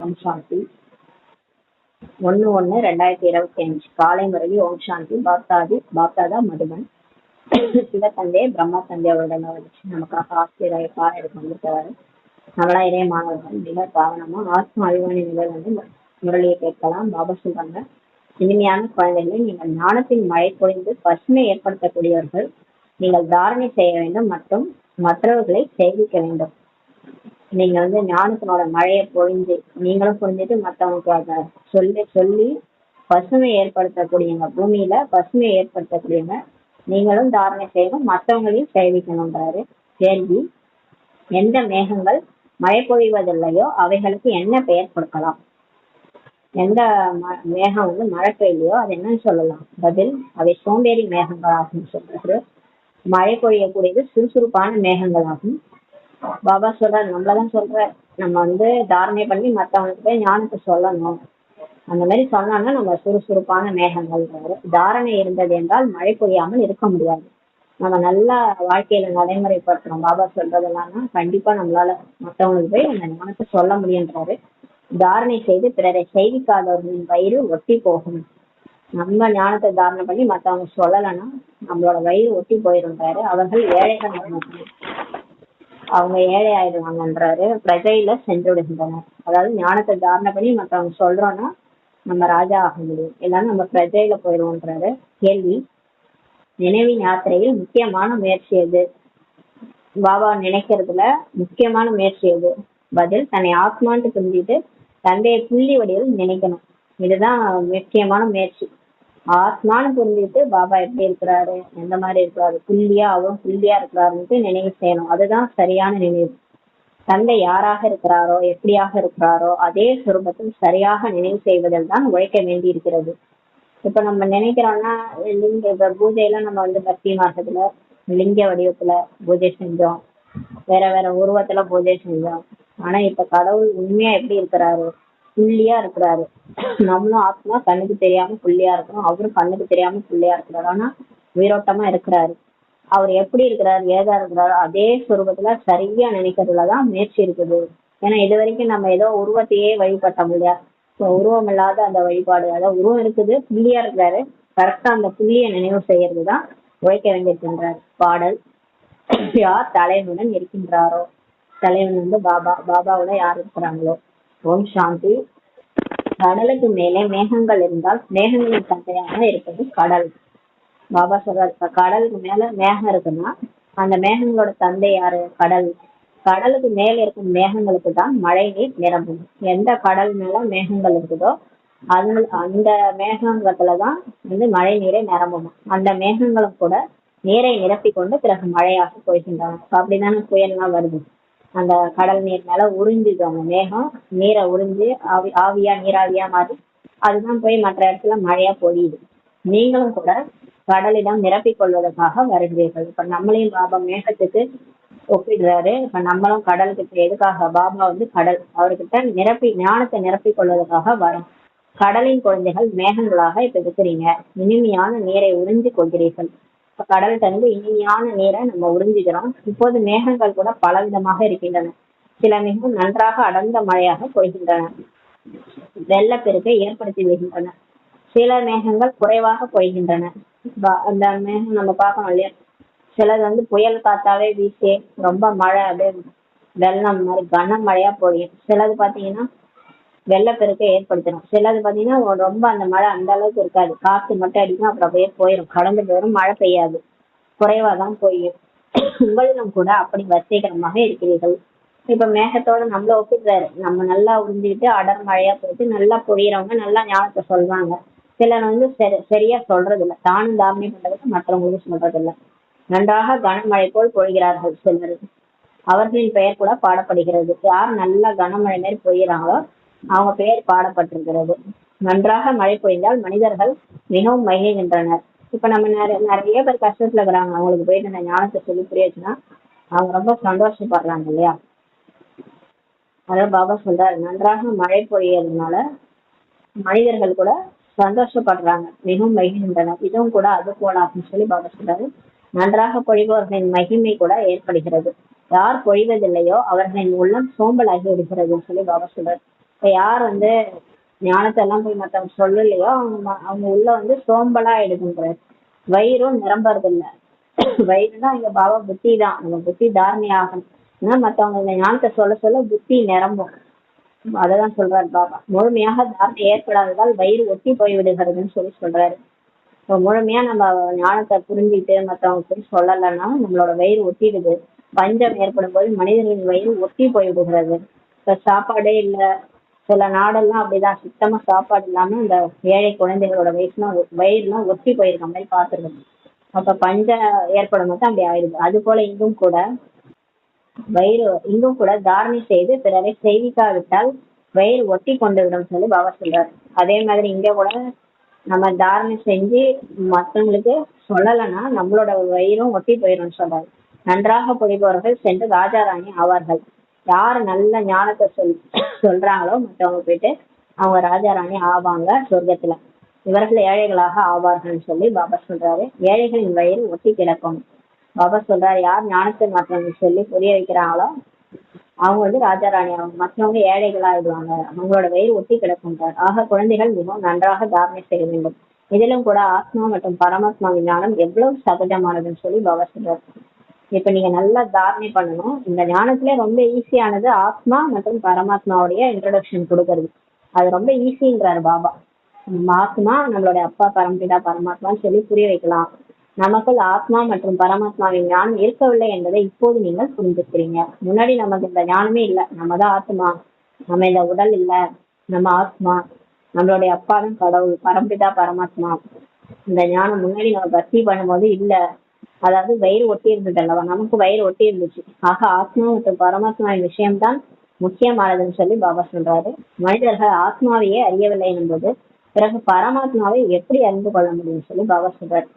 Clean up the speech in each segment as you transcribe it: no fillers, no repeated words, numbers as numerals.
ஓம் சாந்தி. 1/1/2025 காலை முரளி. ஓம் சாந்தி. பாப்தாதா மதுபன். சிவத்தந்தை பிரம்மா தந்தை அவரிடம் வச்சு நமக்காக ஆசிரியரை பாடம் எடுக்க வந்திருக்கிறாரு. நம்மளா இதே மாணவர்கள் மிக கவனமா ஆத்ம அறிவாணி நிலையில் வந்து முரளியை கேட்கலாம். பாபா சொல்றாங்க, இனிமையான குழந்தைகளை, நீங்கள் ஞானத்தின் மழை பொழிந்து பசுமை ஏற்படுத்தக்கூடியவர்கள். நீங்கள் தாரணை செய்ய வேண்டும் மற்றும் மற்றவர்களை சேவிக்க வேண்டும். நீங்க வந்து ஞானத்தினோட மழையை பொழிஞ்சு நீங்களும் புரிஞ்சுட்டு மற்றவங்களுக்கு அதை சொல்லி பசுமை ஏற்படுத்தக்கூடியவங்க, பூமியில பசுமையை ஏற்படுத்தக்கூடியவங்க. நீங்களும் தாரணை செய்யணும், மற்றவங்களையும் சேவிக்கணும்ன்றாரு. கேள்வி: எந்த மேகங்கள் மழை பொழிவதில்லையோ அவைகளுக்கு என்ன பெயர் கொடுக்கலாம்? எந்த மேகம் வந்து மழை பெய்யலையோ அது என்னன்னு சொல்லலாம்? பதில்: அவை சோம்பேறி மேகங்கள் ஆகும் சொல்றாரு. மழை பொழியக்கூடியது சுறுசுறுப்பான மேகங்கள் ஆகும். பாபா சொல்றாரு, நம்மளதான் சொல்ற, நம்ம வந்து தாரணை பண்ணி மற்றவங்களுக்கு போய் ஞானத்தை சொல்லணும். அந்த மாதிரி சொன்னோம்னா நம்ம சுறுசுறுப்பான மேகங்கள். தாரணை இருந்தது என்றால் மழை பொழியாமல் இருக்க முடியாது. நம்ம நல்லா வாழ்க்கையில நடைமுறைப்படுத்துறோம் பாபா சொல்றதெல்லாம், கண்டிப்பா நம்மளால மற்றவங்களுக்கு போய் அந்த ஞானத்தை சொல்ல முடியுன்றாரு. தாரணை செய்து பிறரை செய்விக்காதவர்களின் வயிறு ஒட்டி போகும். நம்ம ஞானத்தை தாரணை பண்ணி மற்றவங்க சொல்லலைன்னா நம்மளோட வயிறு ஒட்டி போயிருன்றாரு. அவர்கள் ஏழைகள், அவங்க ஏழை ஆயிடுவாங்கன்றாரு. பிரஜையில சென்று விடுகின்றனர். அதாவது ஞானத்தை தாரணை பண்ணி மற்றவங்க சொல்றோம்னா நம்ம ராஜா ஆக முடியும், இல்லைன்னா நம்ம பிரஜையில போயிடுவோன்றாரு. கேள்வி: நினைவின் யாத்திரையில் முக்கியமான முயற்சி எது? பாபா நினைக்கிறதுல முக்கியமான முயற்சி எது? பதில்: தன்னை ஆத்மான்ட்டு புரிஞ்சுட்டு தந்தையை புள்ளி வடிவில் நினைக்கணும். இதுதான் முக்கியமான முயற்சி. ஆத்மானு புரிஞ்சுட்டு பாபா எப்படி இருக்கிறாரு, எந்த மாதிரி இருக்கிறாரு, புள்ளியா அவரும் புள்ளியா இருக்கிறாருன்ட்டு நினைவு செய்யணும். அதுதான் சரியான நினைவு. தந்தை யாராக இருக்கிறாரோ, எப்படியாக இருக்கிறாரோ அதே சுரூபத்தில் சரியாக நினைவு செய்வதில் தான் உழைக்க வேண்டி இருக்கிறது. இப்ப நம்ம நினைக்கிறோம்னா, லிங்க பூஜையெல்லாம் நம்ம வந்து பக்தி மாசத்துல லிங்க வடிவத்துல பூஜை செஞ்சோம், வேற வேற உருவத்துல பூஜை செஞ்சோம். ஆனா இப்ப கடவுள் உண்மையா எப்படி இருக்கிறாரு? புள்ளியா இருக்கிறாரு. நம்மளும் ஆத்மா கண்ணுக்கு தெரியாம புள்ளியா இருக்கிறோம், அவரும் கண்ணுக்கு தெரியாம புள்ளியா இருக்கிறாரு. ஆனா உயிரோட்டமா இருக்கிறாரு. அவர் எப்படி இருக்கிறாரு, ஏதா இருக்கிறாரு, அதே சுரூபத்துல சரியா நினைக்கிறதுலதான் முயற்சி இருக்குது. ஏன்னா இது வரைக்கும் நம்ம ஏதோ உருவத்தையே வழிபட்டோம் இல்லையா? உருவம் இல்லாத அந்த வழிபாடு, அதாவது உருவம் இருக்குது, புள்ளியா இருக்கிறாரு, கரெக்டா அந்த புள்ளிய நினைவு செய்யறதுதான் உழைக்க வேண்டியிருக்கின்றார். பாடல்: யார் தலைவனுடன் இருக்கின்றாரோ, தலைவன் வந்து பாபா, பாபாவோட யார் இருக்கிறாங்களோ. ஓம் சாந்தி. கடலுக்கு மேலே மேகங்கள் இருந்தால் மேகங்களின் தந்தையாக இருப்பது கடல். பாபா சொல்றாரு, கடலுக்கு மேல மேகம் இருக்குன்னா அந்த மேகங்களோட தந்தை யாரு? கடல். கடலுக்கு மேல இருக்கும் மேகங்களுக்கு தான் மழை நீர் நிரம்பும். எந்த கடல் மேல மேகங்கள் இருக்குதோ அந்த மேகங்கத்துலதான் வந்து மழை நீரை நிரம்பும். அந்த மேகங்களும் கூட நீரை நிரப்பி கொண்டு பிறகு மழையாக போய்கின்றன. அப்படிதானே புயல்லாம் வருது, அந்த கடல் நீர் மேல உறிஞ்சுது, அந்த மேகம் நீரை உறிஞ்சு ஆவியா நீராவியா மாறி அதுதான் போய் மற்ற இடத்துல மழையா பொழியுது. நீங்களும் கூட கடலிடம் நிரப்பிக் கொள்வதற்காக வருகிறீர்கள். இப்ப நம்மளையும் பாபா மேகத்துக்கு ஒப்பிடுறாரு. இப்ப நம்மளும் கடலுக்கு எதுக்காக? பாபா வந்து கடல், அவர்கிட்ட ஞானத்தை நிரப்பிக் கொள்வதற்காக வரும். கடலின் குழந்தைகள் மேகங்களாக இப்ப இருக்கிறீங்க. இனிமையான நீரை உறிஞ்சு கொள்கிறீர்கள். இப்ப கடல் தந்து இனிமையான நீரை நம்ம உறிஞ்சுக்கிறோம். இப்போது மேகங்கள் கூட பலவிதமாக இருக்கின்றன. சில மிகவும் நன்றாக அடர்ந்த மழையாக பொழிகின்றன, வெள்ளப்பெருக்கை ஏற்படுத்தி வருகின்றன. சில மேகங்கள் குறைவாக பொழிகின்றன. அந்த மேகம் நம்ம பார்க்கணும் இல்லையா? சிலது வந்து புயல் காத்தாவே வீசி ரொம்ப மழை, அப்படியே வெள்ளம் மாதிரி கனமழையா பொழியும். சிலது பாத்தீங்கன்னா வெள்ளப்பெருக்கை ஏற்படுத்தணும். சிலது பாத்தீங்கன்னா ரொம்ப அந்த மழை அந்த அளவுக்கு இருக்காது, காத்து மட்டும் அடிக்கும், அப்புறம் அப்படியே போயிடும், கடந்து போயிடும், மழை பெய்யாது, குறைவாதான் பொய்யும். உங்களிடம் கூட அப்படி வசீகரமாக இருக்கிறீர்கள். இப்ப மேகத்தோட நம்மள ஒப்பிடுறாரு. நம்ம நல்லா உறிஞ்சிக்கிட்டு அடர் மழையா போயிட்டு நல்லா பொழியறவங்க நல்லா ஞானத்தை சொல்றாங்க. சிலர் வந்து சரியா சொல்றது இல்லை, தானும் தாரணை பண்றதுக்கு மற்றவங்களுக்கு சொல்றது இல்லை. நன்றாக கனமழை போல் பொழிகிறார்கள் சிலர், அவர்களின் பெயர் கூட பாடப்படுகிறது. யார் நல்லா கனமழை மாதிரி பொழியறாங்களோ அவங்க பெயர் பாடப்பட்டிருக்கிறது. நன்றாக மழை பொழிந்தால் மனிதர்கள் மிகவும் மகிழ்கின்றனர். இப்ப நம்ம நிறைய பேர் கஷ்டத்துல இருக்கிறாங்க, அவங்களுக்கு போயிட்டு இந்த ஞானத்தை சொல்லி புரியாச்சுன்னா அவங்க ரொம்ப சந்தோஷப்படுறாங்க இல்லையா? அதாவது பாபா சொல்றாரு, நன்றாக மழை பொழியறதுனால மனிதர்கள் கூட சந்தோஷப்படுறாங்க, மிகவும் மகிழ்கின்றனர். இதுவும் கூட அது போல அப்படின்னு சொல்லி பாபா சொல்றாரு. நன்றாக பொழிபவர்களின் மகிமை கூட ஏற்படுகிறது. யார் பொழிவதில்லையோ அவர்களின் உள்ளம் சோம்பலாகி விடுகிறதுன்னு சொல்லி பாபா சொல்றாரு. இப்ப யார் வந்து ஞானத்தை எல்லாம் போய் மத்தவங்க சொல்லலையோ அவங்க உள்ள வந்து சோம்பலா எடுக்கின்றார். வயிறும் நிரம்புறது இல்ல. வயிறுதான் இங்க பாபா புத்தி தான், நம்ம புத்தி தாரணை ஆகணும். ஏன்னா மத்தவங்க இந்த ஞானத்தை சொல்ல சொல்ல புத்தி நிரம்பும். அததான் சொல்றாரு பாபா. முழுமையாக தாரணை ஏற்படாததால் வயிறு ஒட்டி போய் விடுகிறதுன்னு சொல்றாரு. இப்போ முழுமையா நம்ம ஞானத்தை புரிஞ்சுட்டு மற்றவங்க போய் சொல்லலைன்னா நம்மளோட வயிறு ஒட்டிடுது. பஞ்சம் ஏற்படும் போது மனிதர்களின் வயிறு ஒட்டி போய் விடுகிறது. இப்ப சாப்பாடே இல்லை. சில நாடெல்லாம் அப்படிதான், சுத்தமா சாப்பாடு இல்லாம இந்த ஏழை குழந்தைகளோட வயிறுலாம் ஒட்டி போயிருக்க மாதிரி பார்த்துருக்கோம். அப்ப பஞ்சம் ஏற்படும் போது அப்படி ஆயிடுது. அது போல இங்கும் கூட தாரணை செய்து பிறரை செய்விக்காவிட்டால் வயிறு ஒட்டி கொண்டு விடும் சொல்லி பாபா சொல்றாரு. அதே மாதிரி இங்க கூட நம்ம தாரணை செஞ்சு மற்றவங்களுக்கு சொல்லலைன்னா நம்மளோட வயிறும் ஒட்டி போயிடும் சொல்றாரு. நன்றாக புரிபவர்கள் சென்று ராஜா ராணி ஆவார்கள். யாரு நல்ல ஞானத்தை சொல்றாங்களோ மற்றவங்க போயிட்டு அவங்க ராஜா ராணி ஆவாங்க சொர்க்கத்துல. இவர்கள் ஏழைகளாக ஆவார்கள் சொல்லி பாபா சொல்றாரு. ஏழைகளின் வயிறு ஒட்டி கிடக்கும். பாபா சொல்றாரு, யார் ஞானத்தை மற்றவங்க சொல்லி புரிய வைக்கிறாங்களோ அவங்க வந்து ராஜா ராணி ஆவாங்க, மற்றவங்க ஏழைகளா ஆயிடுவாங்க, அவங்களோட வயிறு ஒட்டி கிடக்குன்றார். ஆக குழந்தைகள் மிகவும் நன்றாக தாரணை செய்ய வேண்டும். இதிலும் கூட ஆத்மா மற்றும் பரமாத்மாவின் ஞானம் எவ்வளவு சகஜமானதுன்னு சொல்லி பாபா சொல்றாரு. இப்ப நீங்க நல்லா தாரணை பண்ணணும். இந்த ஞானத்திலே ரொம்ப ஈஸியானது ஆத்மா மற்றும் பரமாத்மாவுடைய இன்ட்ரோடக்ஷன் கொடுக்கறது. அது ரொம்ப ஈஸிங்கிறாரு பாபா. ஆத்மா நம்மளுடைய அப்பா பரம்பிதா பரமாத்மான்னு சொல்லி புரிய வைக்கலாம். நமக்குள் ஆத்மா மற்றும் பரமாத்மாவின் ஞானம் இருக்கவில்லை என்பதை இப்போது நீங்கள் புரிஞ்சுக்கிறீங்க. முன்னாடி நமக்கு இந்த ஞானமே இல்லை. நம்ம தான் ஆத்மா, நம்ம இந்த உடல் இல்லை, நம்ம ஆத்மா, நம்மளுடைய அப்பா தான் கடவுள், பரம்பிதா பரமாத்மா. இந்த ஞானம் முன்னாடி நம்ம பக்தி பண்ணும்போது இல்லை. அதாவது வயிறு ஒட்டி இருந்தது அல்லவா, நமக்கு வயிறு ஒட்டி இருந்துச்சு. ஆக ஆத்மா மற்றும் பரமாத்மாவின் விஷயம்தான் முக்கியமானதுன்னு சொல்லி பாபா சொல்றாரு. மனிதர்கள் ஆத்மாவையே அறியவில்லை என்பது பிறகு பரமாத்மாவை எப்படி அறிந்து கொள்ள முடியும் சொல்லி பாபா சொல்றாரு.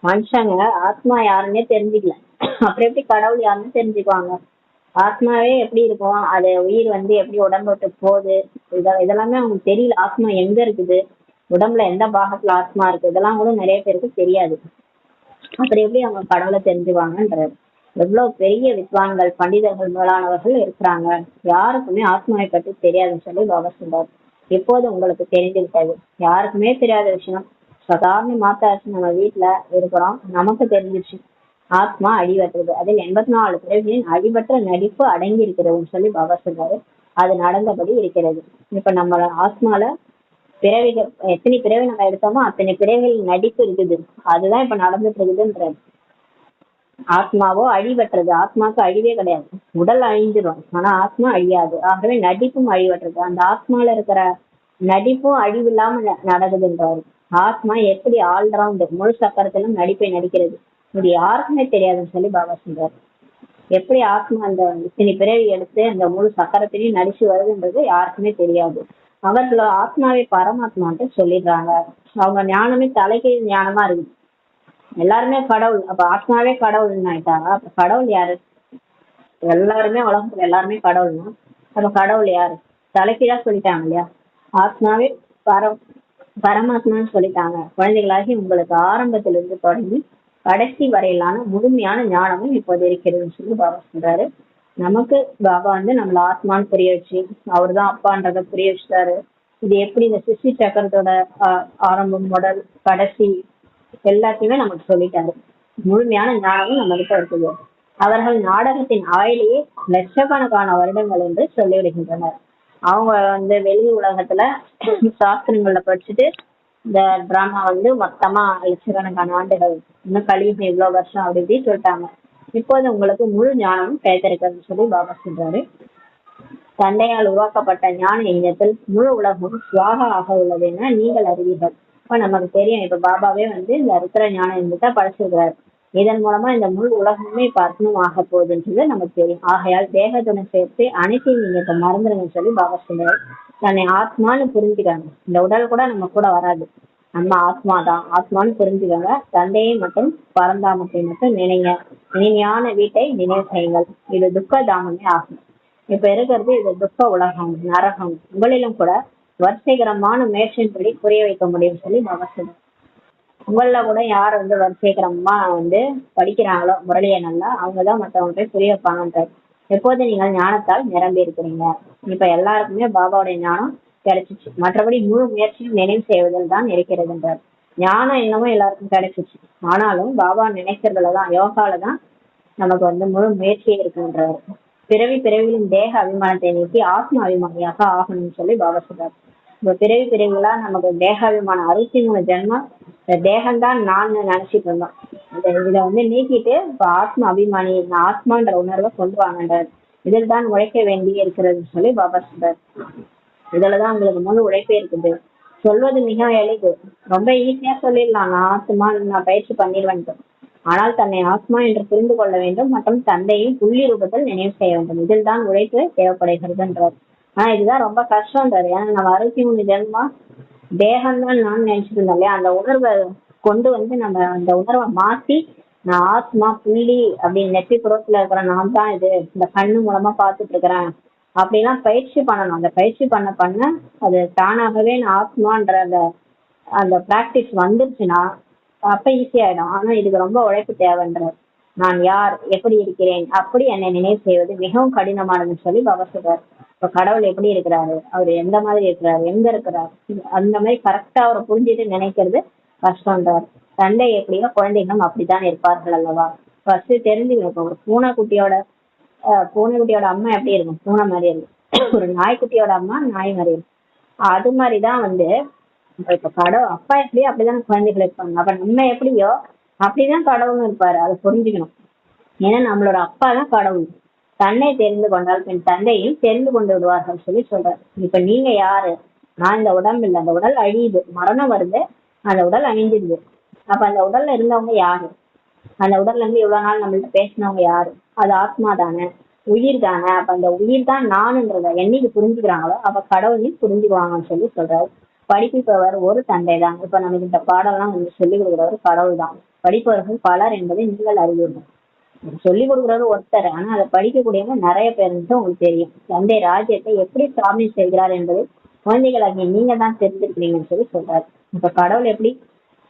மனுஷங்க ஆத்மா யாருன்னே தெரிஞ்சுக்கல, அப்புறம் எப்படி கடவுள் யாருன்னு தெரிஞ்சுக்குவாங்க? ஆத்மாவே எப்படி இருக்கும், அது உயிர் வந்து எப்படி உடம்பு விட்டு போகுது, இதெல்லாமே அவங்களுக்கு தெரியல. ஆத்மா எங்க இருக்குது, உடம்புல எந்த பாகத்துல ஆத்மா இருக்கு, இதெல்லாம் கூட நிறைய பேருக்கு தெரியாது. அப்புறம் எப்படி அவங்க கடவுளை தெரிஞ்சுவாங்கன்றாரு. எவ்வளவு பெரிய வித்வான்கள் பண்டிதர்கள் முதலானவர்கள் இருக்கிறாங்க, யாருக்குமே ஆத்மாவை பற்றி தெரியாதுன்னு சொல்லி பாபா சொல்றாரு. இப்போது உங்களுக்கு தெரிந்து விட்டது. யாருக்குமே தெரியாத விஷயம். சாதாரண மாத்தாச்சு நம்ம வீட்டுல இருக்கிறோம், நமக்கு தெரிஞ்சிச்சு ஆத்மா அடிபட்டுறது. அதில் 84 பிறவிகளின் அடிபட்ட நடிப்பு அடங்கி இருக்கிறதுன்னு சொல்லி பாபா சொல்றாரு. அது நடந்தபடி இருக்கிறது. இப்ப நம்ம ஆத்மால பிறவிகள் எத்தனை பிறவி நம்ம எடுத்தோமோ அத்தனை பிறவிகளின் நடிப்பு இருக்குது. அதுதான் இப்ப நடந்துட்டு இருக்குதுன்றது. ஆத்மாவோ அழிவற்றது. ஆத்மாவுக்கு அழிவே கிடையாது. உடல் அழிஞ்சிடும், ஆனா ஆத்மா அழியாது. ஆகவே நடிப்பும் அழிவற்றது. அந்த ஆத்மால இருக்கிற நடிப்பும் அழிவில்லாம நடக்குதுன்றாரு. ஆத்மா எப்படி ஆல்ரவுண்டு முழு சக்கரத்திலும் நடிப்பை நடிக்கிறது, இது யாருக்குமே தெரியாதுன்னு சொல்லி பாபா சொல்றாரு. எப்படி ஆத்மா அந்த இத்தனை பிறவி எடுத்து அந்த முழு சக்கரத்திலையும் நடிச்சு வருதுன்றது யாருக்குமே தெரியாது. அவர்களோட ஆத்மாவை பரமாத்மான்ட்டு சொல்லிடுறாங்க. அவங்க ஞானமே தலைகீழ் ஞானமா இருக்கு. எல்லாருமே கடவுள், அப்ப ஆத்மாவே கடவுள்னு ஆயிட்டாங்க. அப்ப கடவுள் யாரு? எல்லாருமே உலகத்துல எல்லாருமே கடவுள்னா அப்ப கடவுள் யாரு? தலைகீழா சொல்லிட்டாங்க இல்லையா. ஆத்மாவே பரமாத்மான்னு சொல்லிட்டாங்க. குழந்தைகளாகி உங்களுக்கு ஆரம்பத்திலிருந்து தொடங்கி கடைசி வரையிலான முழுமையான ஞானமும் இப்போது இருக்கிறதுன்னு சொல்லி பாபா சொல்றாரு. நமக்கு பாபா வந்து நம்மள ஆத்மான்னு புரிய வச்சு அவர் தான் அப்பான்றத புரிய வச்சுட்டாரு. இது எப்படி இந்த சிருஷ்டி சக்கரத்தோட ஆரம்பம் முதல் கடைசி எல்லாத்தையுமே நமக்கு சொல்லிட்டாரு. முழுமையான ஞானமும் நம்ம கிட்ட இருக்குது. அவர்கள் நாடகத்தின் ஆயிலேயே லட்சக்கணக்கான வருடங்கள் என்று சொல்லிவிடுகின்றனர். அவங்க வந்து வெளி உலகத்துல சாஸ்திரங்கள்ல படிச்சுட்டு இந்த டிராமா வந்து மொத்தமா லட்சக்கணக்கான ஆண்டுகள், இன்னும் கழிவு இவ்வளவு வருஷம் அப்படி இப்படி சொல்லிட்டாங்க. இப்போது உங்களுக்கு முழு ஞானமும் கிடைத்திருக்குன்னு சொல்லி பாபா சொல்றாரு. தந்தையால் உருவாக்கப்பட்ட ஞான யஜ்ஞத்தில் முழு உலகமும் சுவாகா ஆக உள்ளது என நீங்கள் அறிவீர்கள். இப்ப நமக்கு தெரியும், இப்ப பாபாவே வந்து இந்த ருத்ர ஞான யஜ்ஞத்தை படைச்சிருக்கிறார். இதன் மூலமா இந்த முழு உலகமே இப்ப அர்ப்பணம் ஆக போகுதுன்றது நமக்கு தெரியும். ஆகையால் தேகத்துடன் சேர்த்து அனைத்தையும் நீங்க இப்ப மறந்துடுங்கன்னு சொல்லி பாபா சொல்றாரு. தன்னை ஆத்மான்னு புரிஞ்சுக்காங்க. இந்த உடல் கூட நம்ம கூட வராது, நம்ம ஆத்மா தான். ஆத்மான்னு புரிஞ்சுக்கோங்க. தந்தையை மட்டும் பரந்தாமத்தை மட்டும் நினைங்க. இனிமையான வீட்டை நினைவு செய்யுங்கள். இது துக்க தாமமே ஆகும். இப்ப இருக்கிறது இது துக்க உலகம், நரகம். உங்களிலும் கூட வரிசைகரமான மேற்சின்படி புரிய வைக்க முடியும் சொல்லி பாபா சொல்றாரு. உங்கள கூட யார் வந்து வரிசைகரமா வந்து படிக்கிறாங்களோ முரளியை நல்லா, அவங்கதான் மற்றவங்க போய் புரிய வைப்பாங்கன்றாரு. எப்போது நீங்கள் ஞானத்தால் நிரம்பி இருக்கிறீங்க. இப்ப எல்லாருக்குமே பாபாவுடைய ஞானம் கிடைச்சிச்சு, மற்றபடி முழு முயற்சியும் நினைவு செய்வதில் தான் இருக்கிறதுன்றார். ஞானம் என்னமோ எல்லாருக்கும் கிடைச்சிச்சு, ஆனாலும் பாபா நினைக்கிறதுலதான், யோகால தான் நமக்கு முழு முயற்சியே இருக்குன்றாரு. பிறவி பிறவியின் தேக அபிமானத்தை நீக்கி ஆத்ம அபிமானியாக ஆகணும்னு சொல்லி பாபா சொல்றாரு. இப்ப பிறவி பிறவிகளா நமக்கு தேகாபிமானம் 63 ஜென்மம் இந்த தேகம்தான் நான் நினைச்சிட்டு இருந்தோம். இதை நீக்கிட்டு இப்ப ஆத்ம அபிமானி, ஆத்மான்ற உணர்வை கொண்டு வாங்கன்றாரு. இதில் தான் உழைக்க வேண்டி இருக்கிறதுன்னு சொல்லி பாபா சொல்றாரு. இதுலதான் உங்களுக்கு முழு உழைப்பே இருக்குது. சொல்வது மிக எளிது, ரொம்ப ஈஸியா சொல்லிடலாம், நான் ஆத்மா, நான் பயிற்சி பண்ணிடுவேன். ஆனால் தன்னை ஆத்மா என்று புரிந்து கொள்ள வேண்டும் மற்றும் தந்தையும் புள்ளி ரூபத்தில் நினைவு செய்ய வேண்டும். இதில் தான் உழைப்பு தேவைப்படுகிறதுன்றார். ஆனா இதுதான் ரொம்ப கஷ்டம்ன்றாரு. ஏன்னா நம்ம 63 ஜென்மா தேகம்தான் நான் நினைச்சிட்டு இருந்தோம் இல்லையா, அந்த உணர்வை கொண்டு நம்ம அந்த உணர்வை மாத்தி, நான் ஆத்மா புள்ளி அப்படின்னு நெற்றி புறத்துல இருக்கிற நான் தான் இது, இந்த கண்ணு மூலமா பார்த்துட்டு இருக்கிறேன் அப்படிலாம் பயிற்சி பண்ணணும். அந்த பயிற்சி பண்ண பண்ண அது தானாகவே நான் ஆத்மான்ற அந்த அந்த பிராக்டிஸ் வந்துருச்சுன்னா அப்ப ஈஸியாயிடும். ஆனா இதுக்கு ரொம்ப உழைப்பு தேவைன்றார். நான் யார், எப்படி இருக்கிறேன், அப்படி என்னை நினைவு செய்வது மிகவும் கடினமானதுன்னு சொல்லி பாபா சொல்றாரு. இப்ப கடவுள் எப்படி இருக்கிறாரு, அவர் எந்த மாதிரி இருக்கிறாரு, எங்க இருக்கிறாரு, அந்த மாதிரி கரெக்டா அவரை புரிஞ்சுட்டு நினைக்கிறது கஷ்டம்ன்றார். தந்தை எப்படியோ குழந்தைகளும் அப்படித்தான் இருப்பார்கள் அல்லவா. ஃபர்ஸ்ட் தெரிஞ்சுக்கணும். இப்ப ஒரு பூனைக்குட்டியோட அம்மா எப்படி இருக்கும், பூனை மாதிரி இருக்கும். ஒரு நாய்க்குட்டியோட அம்மா நாய் மாதிரி இருக்கும். அது மாதிரிதான் இப்ப கடவுள் அப்பா எப்படியோ அப்படிதான் குழந்தைகள் இருப்பாங்க. அப்ப நம்ம எப்படியோ அப்படிதான் கடவுளும் இருப்பாரு, அதை புரிஞ்சுக்கணும். ஏன்னா நம்மளோட அப்பா தான் கடவுள். தன்னை தெரிந்து கொண்டால் பின் தந்தையும் தெரிந்து கொண்டு விடுவார்கள் சொல்லி சொல்றாரு. இப்ப நீங்க யாரு, நான் இந்த உடம்பு இல்லை, அந்த உடல் அழியுது, மரணம் வருது, அந்த உடல் அழிஞ்சிருது. அப்ப அந்த உடல்ல இருந்தவங்க யாரு, அந்த உடல்ல இருந்து இவ்வளவு நாள் நம்மள்ட்ட பேசினவங்க யாரு, அது ஆத்மா தானே, உயிர் தானே. அப்ப அந்த உயிர் தான் நானுன்றத என்னைக்கு புரிஞ்சுக்கிறாங்களோ அப்ப கடவுளையும் புரிஞ்சுக்குவாங்கன்னு சொல்லி சொல்றாரு. படிப்பவர் ஒரு தந்தை தான். இப்ப நமக்கு இந்த பாடம்லாம் சொல்லிக் கொடுக்குறவர் கடவுள் தான். படிப்பவர்கள் பலர் என்பதை நீங்கள் அறிவீர்கள். சொல்லிக் கொடுக்குறவர் ஒருத்தர், ஆனா அதை படிக்கக்கூடியவங்க நிறைய பேர் உங்களுக்கு தெரியும். தந்தை ராஜ்யத்தை எப்படி ஸ்தாபனை செய்கிறார் என்பதை குழந்தைகளாகிய நீங்க தான் தெரிஞ்சிருக்கிறீங்கன்னு சொல்லி சொல்றாரு. இப்ப கடவுள் எப்படி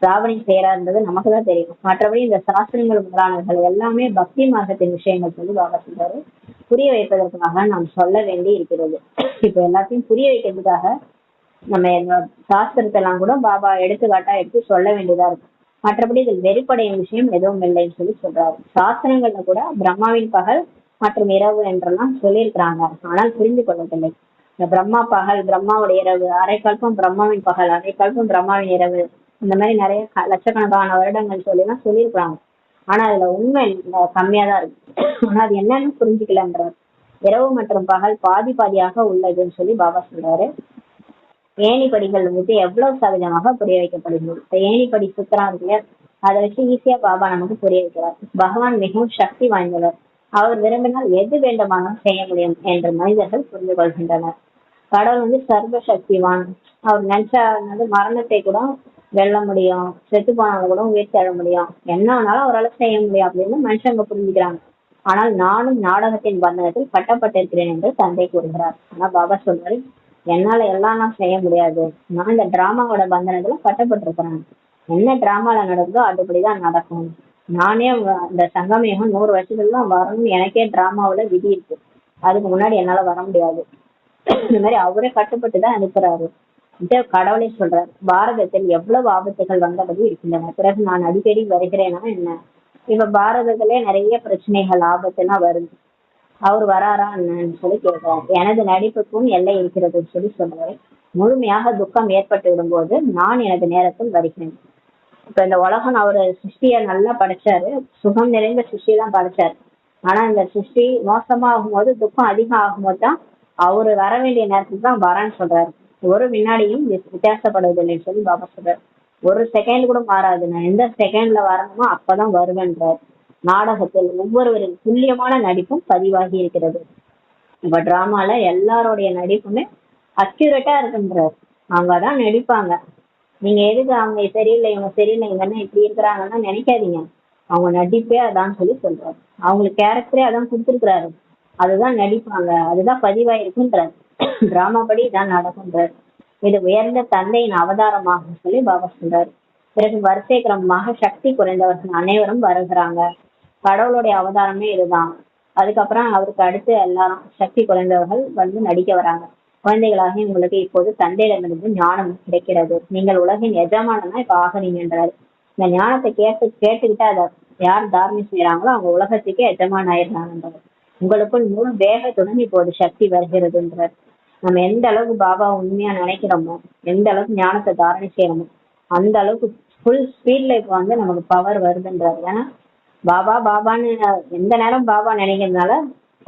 ஸ்தாபனை செய்யறாருன்றது நமக்கு தான் தெரியும். மற்றபடி இந்த சாஸ்திரங்கள் முதலானவர்கள் எல்லாமே பக்தி மார்க்கத்தின் விஷயங்கள் சொல்லி பாபா சொல்றாரு. புரிய வைப்பதற்காக நாம் சொல்ல வேண்டி இருக்கிறது. இப்ப எல்லாத்தையும் புரிய வைக்கிறதுக்காக நம்ம சாஸ்திரத்தை எல்லாம் கூட பாபா எடுத்துக்காட்டா எடுத்து சொல்ல வேண்டியதா இருக்கு. மற்றபடி இதில் வெறுப்படையும் விஷயம் எதுவும் இல்லைன்னு சொல்லி சொல்றாரு. சாஸ்திரங்கள்ல கூட பிரம்மாவின் பகல் மற்றும் இரவு என்றெல்லாம் சொல்லியிருக்கிறாங்க, ஆனால் புரிந்து கொள்ளவில்லை. இந்த பிரம்மா பகல், பிரம்மாவுடைய இரவு, அரைக்கல்பம் பிரம்மாவின் பகல், அரைக்கல்பம் பிரம்மாவின் இரவு, இந்த மாதிரி நிறைய லட்சக்கணக்கான வருடங்கள் சொல்லிலாம் சொல்லியிருக்கிறாங்க. ஆனா அதுல உண்மை கம்மியா தான் இருக்கு. ஆனா அது என்னன்னு புரிஞ்சுக்கலன்றார். இரவு மற்றும் பகல் பாதி பாதியாக உள்ளதுன்னு சொல்லி பாபா சொல்றாரு. ஏணிப்படிகள் எவ்வளவு சகஜமாக புரிய வைக்கப்படுகிறது. இப்ப ஏணிப்படி சுத்தரம் இருக்கு, அதை வச்சு ஈஸியா பாபா நமக்கு புரிய வைக்கிறார். பகவான் மிகவும் சக்தி வாய்ந்தவர், அவர் விரும்பினால் எது வேண்டுமானாலும் செய்ய முடியும் என்று மனிதர்கள் புரிந்து கொள்கின்றனர். கடவுள் சர்வ சக்திவான், அவர் நினைச்சா மரணத்தை கூட வெல்ல முடியும், செத்து போனாலும் கூட உயிர் தர முடியும், என்ன வேணாலும் அவரால் செய்ய முடியும் அப்படின்னு மனுஷங்க புரிஞ்சுக்கிறாங்க. ஆனால் நானும் நாடகத்தின் பந்தனத்தில் கட்டப்பட்டிருக்கிறேன் என்று தந்தை கூறுகிறார். ஆனா பாபா சொல்றாரு, என்னால எல்லாம் நான் செய்ய முடியாது, நான் இந்த டிராமாவோட பந்தனத்துல கட்டப்பட்டிருக்கிறேன், என்ன டிராமால நடக்குதோ அதுபடிதான் நடக்கும். நானே இந்த சங்கமேகம் 100 வருஷத்துல தான் வரணும், எனக்கே டிராமாவோட விதி இருக்கு, அதுக்கு முன்னாடி என்னால வர முடியாது. இந்த மாதிரி அவரே கட்டுப்பட்டுதான் அனுப்புறாரு. கடவுளே சொல்றாரு, பாரதத்தில் எவ்வளவு ஆபத்துகள் வந்தபடி இருக்கின்றன, பிறகு நான் அடிக்கடி வருகிறேன்னா என்ன. இப்ப பாரதத்திலே நிறைய பிரச்சனைகள் ஆபத்துலாம் வருது, அவர் வராரா என்னன்னு சொல்லி கேட்கிறார். எனது நடிப்புக்கும் எல்லை இருக்கிறதுன்னு சொல்லி சொல்றாரு. முழுமையாக துக்கம் ஏற்பட்டு விடும்போது நான் எனது நேரத்தில் வருகிறேன். இப்ப இந்த உலகம் அவரு சிருஷ்டிய நல்லா படைச்சாரு, சுகம் நிறைந்த சிருஷ்டி தான் படைச்சாரு. ஆனா இந்த சிருஷ்டி மோசமா ஆகும்போது, துக்கம் அதிகம் ஆகும்போது தான் அவரு வர வேண்டிய நேரத்துக்கு தான் வரேன்னு சொல்றாரு. ஒரு வினாடியும் வித்தியாசப்படுவதில்லைன்னு சொல்லி பாபா சொல்றாரு. ஒரு செகண்ட் கூட மாறாது, நான் எந்த செகண்ட்ல வரணுமோ அப்பதான் வருவேன்றார். நாடகத்தில் ஒவ்வொருவரின் துல்லியமான நடிப்பும் பதிவாகி இருக்கிறது. இப்ப டிராமால எல்லாருடைய நடிப்புமே அக்யூரேட்டா இருக்குன்றார். அவங்கதான் நடிப்பாங்க. நீங்க எதுக்கு அவங்க சரியில்லை, இவங்க சரியில்லை, இவங்க என்ன இப்படி இருக்கிறாங்கன்னா நினைக்காதீங்க, அவங்க நடிப்பே அதான் சொல்லி சொல்றாரு. அவங்களுக்கு கேரக்டரே அதான் கொடுத்துருக்கிறாரு, அதுதான் நடிப்பாங்க, அதுதான் பதிவாயிருக்குன்றார். டிராமா படி இதான் நடக்கும்ன்றார். இது உயர்ந்த தந்தையின் அவதாரமாக சொல்லி பாபா சொல்றாரு. பிறகு வரிசை கிரமமாக சக்தி குறைந்தவர்கள் அனைவரும் வருகிறாங்க. கடவுளுடைய அவதாரமே இதுதான். அதுக்கப்புறம் அவருக்கு அடுத்து எல்லாரும் சக்தி குறைந்தவர்கள் வந்து நடிக்க வராங்க. குழந்தைகளாக உங்களுக்கு இப்போது தந்தையிடமிருந்து ஞானம் கிடைக்கிறது, நீங்கள் உலகின் எஜமானனா இப்ப ஆகிறீங்கன்றாரு. இந்த ஞானத்தை கேட்டுக்கிட்டு அதை யார் தாரணை செய்யறாங்களோ அவங்க உலகத்துக்கே எஜமான் ஆயிடுறாங்கன்றாரு. உங்களுக்குள் முழு வேகத்துடன் இப்போது சக்தி வருகிறதுன்றார். நம்ம எந்த அளவுக்கு பாபா உண்மையா நினைக்கிறோமோ, எந்த அளவுக்கு ஞானத்தை தாரணை செய்யறோமோ, அந்த அளவுக்கு ஃபுல் ஸ்பீட்ல இப்ப வந்து நமக்கு பவர் வருதுன்றாரு. ஏன்னா பாபா பாபான்னு எந்த நேரம் பாபா நினைக்கிறதுனால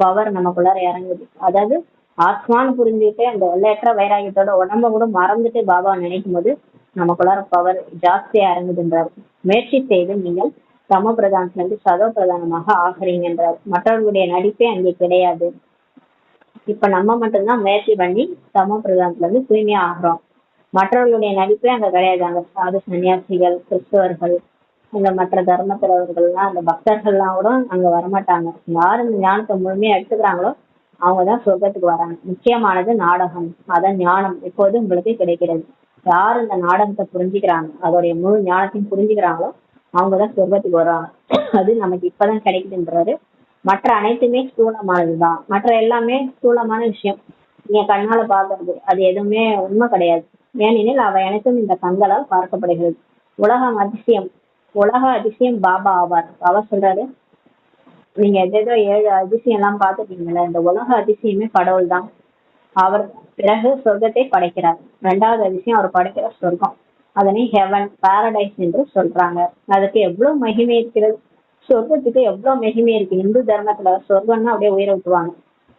பவர் நமக்குள்ளார இறங்குது. அதாவது ஆத்மான்னு புரிஞ்சுக்கிட்டு அந்த எல்லையற்ற வைராகியத்தோட உடம்ப கூட மறந்துட்டு பாபா நினைக்கும் போது நமக்குள்ளார பவர் ஜாஸ்தியா இறங்குதுன்றாரு. முயற்சி செய்து நீங்கள் சம பிரதானத்துல இருந்து சதோ பிரதானமாக ஆகிறீங்கன்றார். மற்றவர்களுடைய நடிப்பே அங்கே கிடையாது. இப்ப நம்ம மட்டும்தான் முயற்சி பண்ணி சம பிரதானத்துல இருந்து தூய்மையா ஆகிறோம். மற்றவர்களுடைய நடிப்பே அங்க கிடையாது. அங்க சாது சன்னியாசிகள், கிறிஸ்தவர்கள், இந்த மற்ற தர்மத்திலவர்கள்லாம், அந்த பக்தர்கள்லாம் கூட அங்க வரமாட்டாங்க. யாரு இந்த ஞானத்தை முழுமையா எடுத்துக்கிறாங்களோ அவங்கதான் சொர்க்கத்துக்கு வராங்க. முக்கியமானது நாடகம், அதான் ஞானம் இப்போது உங்களுக்கு கிடைக்கிறது. யார் இந்த நாடகத்தை புரிஞ்சுக்கிறாங்க, அதோடைய முழு ஞானத்தையும் புரிஞ்சுக்கிறாங்களோ அவங்கதான் சொர்க்கத்துக்கு வருவாங்க. அது நமக்கு இப்பதான் கிடைக்குதுன்றாரு. மற்ற அனைத்துமே ஸ்தூலமானதுதான். மற்ற எல்லாமே ஸ்தூலமான விஷயம். நீங்க கண்ணால பாக்குறது அது எதுவுமே உண்மை கிடையாது. ஏனெனில் அவை அனைத்தும் இந்த கண்களால் பார்க்கப்படுகிறது. உலகம் அதிசயம், உலக அதிசயம் பாபா ஆவார். அவர் சொல்றாரு, நீங்க எதோ 7 அதிசயம் எல்லாம் பாத்துட்டீங்கல்ல, இந்த உலக அதிசயமே கடவுள் தான். அவர் பிறகு சொர்க்கத்தை படைக்கிறார். 2வது அதிசயம் அவர் படைக்கிற சொர்க்கம். அதனை ஹெவன், பாரடைஸ் என்று சொல்றாங்க. அதுக்கு எவ்வளவு மகிமை இருக்கிறது. சொர்க்கத்துக்கு எவ்வளவு மகிமை இருக்கு. இந்து தர்மத்துல சொர்க்கம்னா அப்படியே உயிரை விட்டுருவாங்க.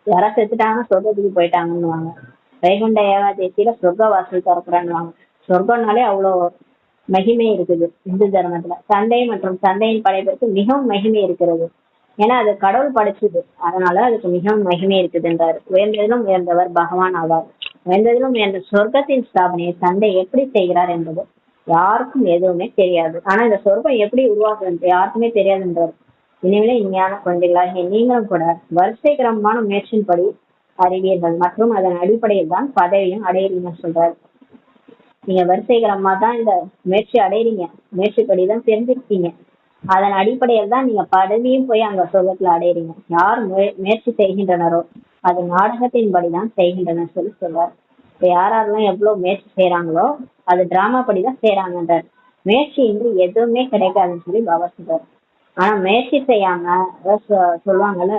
யாரா செத்துட்டாங்கன்னா சொர்க்கத்துக்கு போயிட்டாங்கன்னுவாங்க. வைகுண்ட ஏகாதேசியில சொர்க்க வாசல் திறக்கிறான்னுவாங்க. சொர்க்கம்னாலே அவ்வளவு மகிமை இருக்குது இந்து தர்மத்துல. தந்தை மற்றும் தந்தையின் படைப்பிற்கு மிகவும் மகிமை இருக்கிறது. ஏன்னா அது கடவுள் படைச்சது, அதனால அதுக்கு மிகவும் மகிமை இருக்குதுன்றாரு. உயர்ந்ததிலும் உயர்ந்தவர் பகவான் ஆவார். உயர்ந்ததிலும் உயர்ந்த சொர்க்கத்தின் ஸ்தாபனையை தந்தை எப்படி செய்கிறார் என்பது யாருக்கும் எதுவுமே தெரியாது. ஆனா இந்த சொர்க்கம் எப்படி உருவாக்குறது யாருக்குமே தெரியாதுன்றாரு. இனிமேல இனிமையான குழந்தைகளாகிய நீங்களும் கூட வரிசை கிரமமான முயற்சியின்படி அறிவீர்கள் மற்றும் அதன் அடிப்படையில் தான் பதவியும் அடையிறீங்கன்னு சொல்றாரு. நீங்க வரிசை கிரமமா தான் இந்த முயற்சி அடையிறீங்க, முயற்சிப்படிதான் தெரிஞ்சிருக்கீங்க. அதன் அடிப்படையில் தான் நீங்க பதவியும் போய் அங்க சொர்க்கத்துல அடையிறீங்க. யார் முயற்சி செய்கின்றனரோ அது நாடகத்தின்படிதான் செய்கின்றனர் சொல்லி சொல்றாரு. இப்ப யாரெல்லாம் எவ்வளவு முயற்சி செய்யறாங்களோ அது டிராமா படிதான் செய்யறாங்கன்றார். முயற்சி இன்றி எதுவுமே கிடைக்காதுன்னு சொல்லி பாபா சொல்றாரு. ஆனா முயற்சி செய்யாம சொல்லுவாங்கல்ல,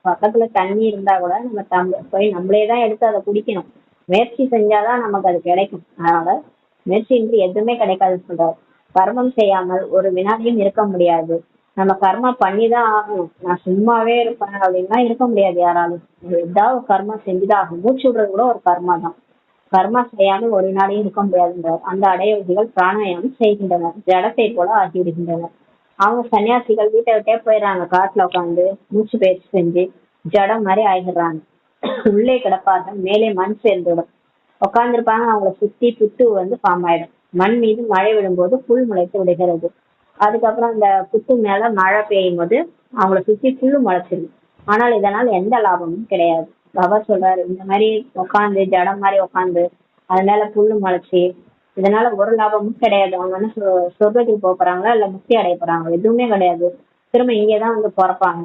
பக்கத்துல தண்ணி இருந்தா கூட நம்ம போய் நம்மளேதான் எடுத்து அதை குடிக்கணும். முயற்சி செஞ்சாதான் நமக்கு அது கிடைக்கும். அதனால முயற்சியின்றி எதுவுமே கிடைக்காதுன்னு சொல்றாரு. கர்மம் செய்யாமல் ஒரு வினாடியும் இருக்க முடியாது. நம்ம கர்மம் பண்ணிதான் ஆகணும். நான் சும்மாவே இருப்பேன் அப்படின்னா இருக்க முடியாது யாராலும். ஏதாவது கர்மம் செஞ்சுதான் ஆகும். மூச்சு விடுறது கூட ஒரு கர்மா தான். கர்மா செய்யாமல் ஒரு வினாடியும் இருக்க முடியாதுன்றார். அந்த அடையோகிகள் பிராணாயாமம் செய்கின்றனர், ஜடத்தை போல ஆகிவிடுகின்றனர். அவங்க சன்னியாசிகள் வீட்டை விட்டே போயிடுறாங்க. காட்டுல உட்காந்து மூச்சு பயிற்சி செஞ்சு ஜடம் மாதிரி ஆகிடுறாங்க. உள்ளே கிடப்பார்கள், மேலே மண் சேர்ந்துவிடும். உட்கார்ந்துருப்பாங்க, அவங்கள சுத்தி புத்து வந்து ஃபார்ம் ஆயிடும். மண் மீது மழை விடும்போது புல் முளைத்து விடுகிறது. அதுக்கப்புறம் அந்த புத்து மேல மழை பெய்யும் போது அவங்கள சுத்தி புல்லு முளைச்சிருக்கு. ஆனால் இதனால் எந்த லாபமும் கிடையாது. பாபா சொல்றாரு, இந்த மாதிரி உட்காந்து ஜடம் மாதிரி உட்காந்து அது மேல புல்லு முளைச்சி இதனால ஒரு லாபமும் கிடையாது. அவங்க வந்து சொர்க்கத்துக்கு போறாங்களா இல்ல முக்தி அடைய போறாங்களா, எதுவுமே கிடையாது. திரும்ப இங்கேதான் வந்து பிறப்பாங்க.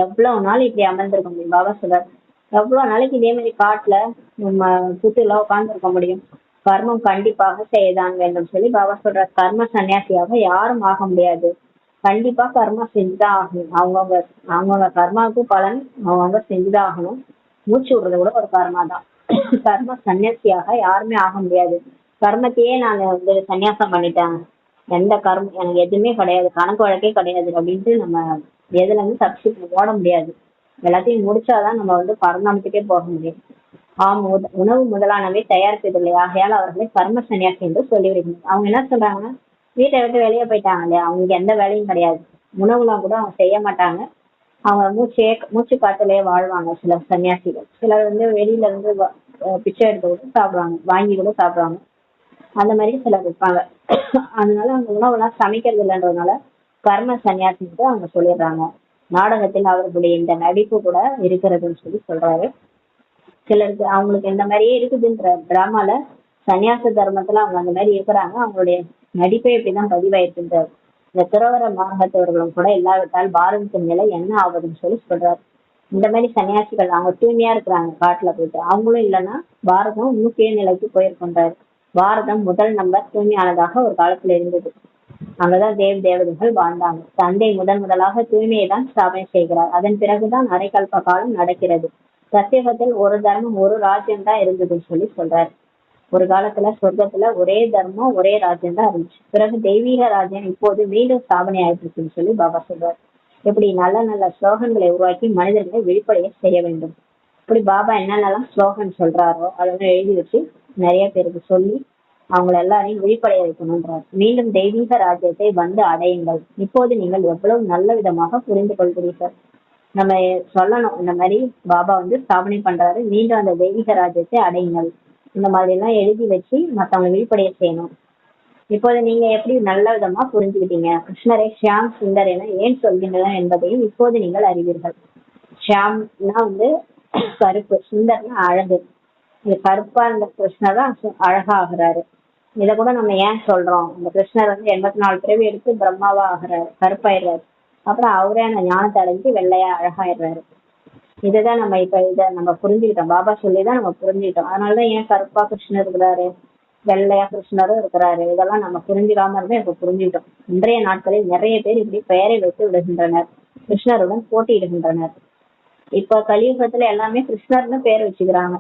எவ்வளவு நாள் இப்படி அமர்ந்திருக்க முடியும்? பாபா சொல்றாரு, எவ்வளவு நாளைக்கு இதே மாதிரி காட்டுல நம்ம புத்துல உட்கார்ந்து இருக்க முடியும்? கர்மம் கண்டிப்பாக செய்யதான் வேண்டும் சொல்லி பாபா சொல்றாரு. கர்ம சன்னியாசியாக யாரும் ஆக முடியாது. கண்டிப்பா கர்மா செஞ்சுதான் ஆகணும். அவங்கவுங்க கர்மாவுக்கு பலன் அவங்கவுங்க செஞ்சுதான் ஆகணும். மூச்சு விடுறது கூட ஒரு கர்மா தான். கர்ம சன்னியாசியாக யாருமே ஆக முடியாது. கர்மத்தையே நான் வந்து சன்னியாசம் பண்ணிட்டேன், எந்த கர்மம் எனக்கு எதுவுமே கிடையாது, கணக்கு வழக்கே கிடையாது அப்படின்ட்டு நம்ம எதுல இருந்து தப்பிச்சு ஓட முடியாது. எல்லாத்தையும் முடிச்சாதான் நம்ம வந்து பரந்தாமத்துக்கே போக முடியும். உணவு முதலானவை தயாரிப்பதில்லை, ஆகையால் அவர்களை கர்ம சன்னியாசி என்று சொல்லிவிடுகிறார். அவங்க என்ன சொல்றாங்கன்னா, வீட்டை விட்டு வெளியே போயிட்டாங்க இல்லையா, அவங்களுக்கு எந்த வேலையும் கிடையாது. உணவுலாம் கூட அவங்க செய்ய மாட்டாங்க. அவங்க மூச்சு காட்டுலயே வாழ்வாங்க. சில சன்னியாசிகள், சிலர் வந்து வெளியில இருந்து பிச்சை எடுத்து கூட சாப்பிடுவாங்க, வாங்கி கூட சாப்பிடுவாங்க. அந்த மாதிரி சிலர் இருப்பாங்க. அதனால அவங்க உணவுலாம் சமைக்கிறது இல்லைன்றதுனால கர்ம சன்னியாசிட்டு அவங்க சொல்லிடுறாங்க. நாடகத்தில் அவர்களுடைய இந்த நடிப்பு கூட இருக்கிறதுன்னு சொல்லி சொல்றாரு. சிலருக்கு அவங்களுக்கு இந்த மாதிரியே இருக்குதுன்ற டிராமால சன்னியாச தர்மத்துல அவங்க அந்த மாதிரி இருக்கிறாங்க. அவங்களுடைய நடிப்பே இப்படிதான் பதிவாயிருக்குன்றாரு. இந்த துறவர மார்க்கத்தவர்களும் கூட இல்லாவிட்டால் பாரதத்தின் நிலை என்ன ஆகுதுன்னு சொல்லி சொல்றாரு. இந்த மாதிரி சன்னியாசிகள் அவங்க தூய்மையா இருக்கிறாங்க காட்டுல போயிட்டு, அவங்களும் இல்லைன்னா பாரதம் இன்னும் கீழ்நிலைக்கு போயிருக்கின்றாரு. பாரதம் முதல் நம்பர் தூய்மையானதாக ஒரு காலத்துல இருந்தது. அங்கதான் தேவதைகள் வாழ்ந்தாங்க. தந்தை முதலாக தூய்மையை தான் ஸ்தாபனை செய்கிறார். அதன் பிறகுதான் அரைக்கல்ப காலம் நடக்கிறது. சத்தியகத்தில் ஒரு தர்மம் ஒரு ராஜ்யம் தான் இருந்ததுன்னு சொல்லி சொல்றாரு. ஒரு காலத்துல சொர்க்கத்துல ஒரே தர்மம் ஒரே ராஜ்யம் தான் இருந்துச்சு. பிறகு தெய்வீக ராஜ்யம் இப்போது மீண்டும் ஸ்தாபனை ஆயிட்டு இருக்குன்னு சொல்லி பாபா சொல்றாரு. இப்படி நல்ல நல்ல ஸ்லோகங்களை உருவாக்கி மனிதர்களை வெளிப்படைய செய்ய வேண்டும். இப்படி பாபா என்னென்னலாம் ஸ்லோகன் சொல்றாரோ அதெல்லாம் எழுதி வச்சு நிறைய பேருக்கு சொல்லி அவங்கள எல்லாரையும் விழிப்படைய வைக்கணும்ன்றார். மீண்டும் தெய்வீக ராஜ்யத்தை வந்து அடையுங்கள். இப்போது நீங்கள் எவ்வளவு நல்ல விதமாக புரிந்து கொள்கிறீர்கள். நம்ம சொல்லணும், இந்த மாதிரி பாபா வந்து ஸ்தாபனை பண்றாரு, மீண்டும் அந்த தெய்வீக ராஜ்யத்தை அடையுங்கள். இந்த மாதிரி எல்லாம் எழுதி வச்சு மத்தவங்க விழிப்படைய செய்யணும். இப்போது நீங்க எப்படி நல்ல விதமா புரிஞ்சுக்கிட்டீங்க. கிருஷ்ணரை ஷியாம் சுந்தர் என ஏன் சொல்கின்றனர் என்பதையும் இப்போது நீங்கள் அறிவீர்கள். ஷியாம்னா வந்து கருப்பு, சுந்தர்னா அழகு. இது கருப்பா இருந்த கிருஷ்ணர் தான் அழகா ஆகுறாரு. இத கூட நம்ம ஏன் சொல்றோம், இந்த கிருஷ்ணர் வந்து 84 பிறவி எடுத்து பிரம்மாவா ஆகுறாரு, கருப்பாயிடுறாரு. அப்புறம் அவரே அந்த ஞானத்தை அடைஞ்சு வெள்ளையா அழகாயிடுறாரு. இதுதான் நம்ம இப்ப இதை நம்ம புரிஞ்சுக்கிட்டோம். பாபா சொல்லிதான் நம்ம புரிஞ்சுக்கிட்டோம். அதனாலதான் ஏன் கருப்பா கிருஷ்ணர் இருக்கிறாரு, வெள்ளையா கிருஷ்ணரும் இருக்கிறாரு, இதெல்லாம் நம்ம புரிஞ்சுக்காம இருந்தா இப்ப புரிஞ்சுக்கிட்டோம். இன்றைய நாட்களில் நிறைய பேர் இப்படி பெயரை வைத்து விடுகின்றனர், கிருஷ்ணருடன் போட்டியிடுகின்றனர். இப்ப கலியுகத்துல எல்லாமே கிருஷ்ணர்னு பேர் வச்சுக்கிறாங்க,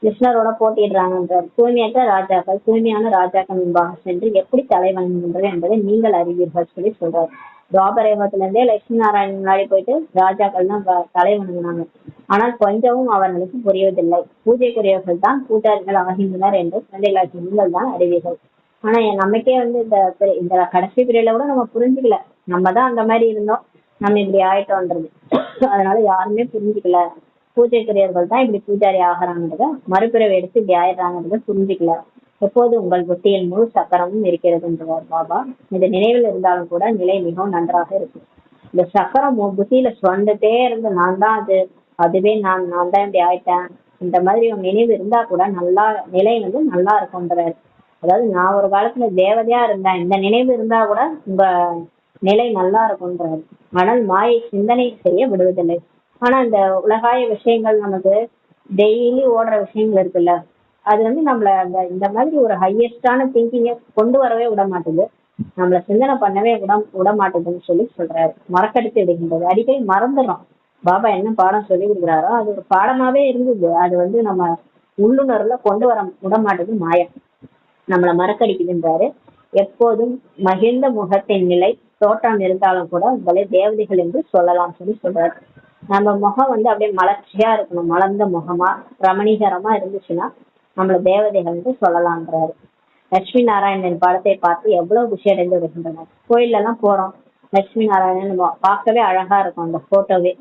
கிருஷ்ணரோட போட்டியிடுறாங்கன்றார். தூய்மையற்ற ராஜாக்கள் தூய்மையான ராஜாக்கள் முன்பாக சென்று எப்படி தலைவணங்குகின்றது என்பதை நீங்கள் அறிவீர்கள் சொல்லி சொல்றாரு. துவாபரயுகத்துல இருந்தே லட்சுமி நாராயணன் முன்னாடி போயிட்டு ராஜாக்கள் தான் தலை வணங்கினாங்க. ஆனால் கொஞ்சமும் அவர்களுக்கு புரிவதில்லை. பூஜைக்குரியவர்கள் தான் பூஜாரிகள் ஆகின்றனர் என்று குழந்தைகளாக்கி நீங்கள் தான் அறிவீர்கள். ஆனா நமக்கே வந்து இந்த கடைசி பிரிவுல கூட நம்ம புரிஞ்சுக்கல, நம்ம தான் அந்த மாதிரி இருந்தோம், நம்ம இப்படி ஆயிட்டோன்றது. அதனால யாருமே புரிஞ்சுக்கல, பூஜைக்குரியவர்கள் தான் இப்படி பூஜாரி ஆகிறாங்கன்றத, மறுபிறவை எடுத்து இப்படி ஆயிடுறாங்கன்றத புரிஞ்சுக்கல. எப்போது உங்கள் புத்தியில் முழு சக்கரமும் இருக்கிறது என்றார் பாபா. இது நினைவில் இருந்தாலும் கூட நிலை மிகவும் நன்றாக இருக்கும். இந்த சக்கரம் புத்தியில சுரண்டுட்டே இருந்து நான் தான் அதுவே நான் தான் இப்படி ஆயிட்டேன், இந்த மாதிரி உங்க நினைவு இருந்தா கூட நல்லா நிலை வந்து நல்லா இருக்கும்ன்றாரு. அதாவது நான் ஒரு காலத்துல தேவதையா இருந்தேன், இந்த நினைவு இருந்தா கூட உங்க நிலை நல்லா இருக்கும்ன்றாரு. ஆனால் மாயை சிந்தனை செய்ய விடுவதில்லை. ஆனா இந்த உலகாய விஷயங்கள் நமக்கு டெய்லி ஓடுற விஷயங்கள் இருக்குல்ல, அது வந்து நம்மள இந்த மாதிரி ஒரு ஹையஸ்டான திங்கிங்க கொண்டு வரவே விட மாட்டேங்குது, நம்மள சிந்தனை பண்ணவே விட மாட்டேங்குதுன்னு சொல்லி சொல்றாரு. மறக்கடித்து விடுகின்றது, அடிக்கடி மறந்துடுறோம். பாபா என்ன பாடம் சொல்லி கொடுக்குறாரோ அது ஒரு பாடமாவே இருந்தது, அது வந்து நம்ம உள்ளுணர்வுல கொண்டு வர விட மாட்டேங்குது மாயம், நம்மள மறக்கடிக்குதுன்றாரு. எப்போதும் மகிழ்ந்த முகத்தின் நிலை தோற்றம் இருந்தாலும் கூட உங்களை தேவதைகள் என்று சொல்லலாம் சொல்லி சொல்றாரு. நம்ம முகம் வந்து அப்படியே மலர்ச்சியா இருக்கணும், மலர்ந்த முகமா ரமணீகரமா இருந்துச்சுன்னா நம்மள தேவதைகள் என்று சொல்லலாம்ன்றாரு. லட்சுமி நாராயணன் படத்தை பார்த்து எவ்வளவு குஷி அடைந்து வருகின்றனர். கோயில்ல எல்லாம் போறோம், லட்சுமி நாராயணன் பார்க்கவே அழகா இருக்கும் அந்த போட்டோவே,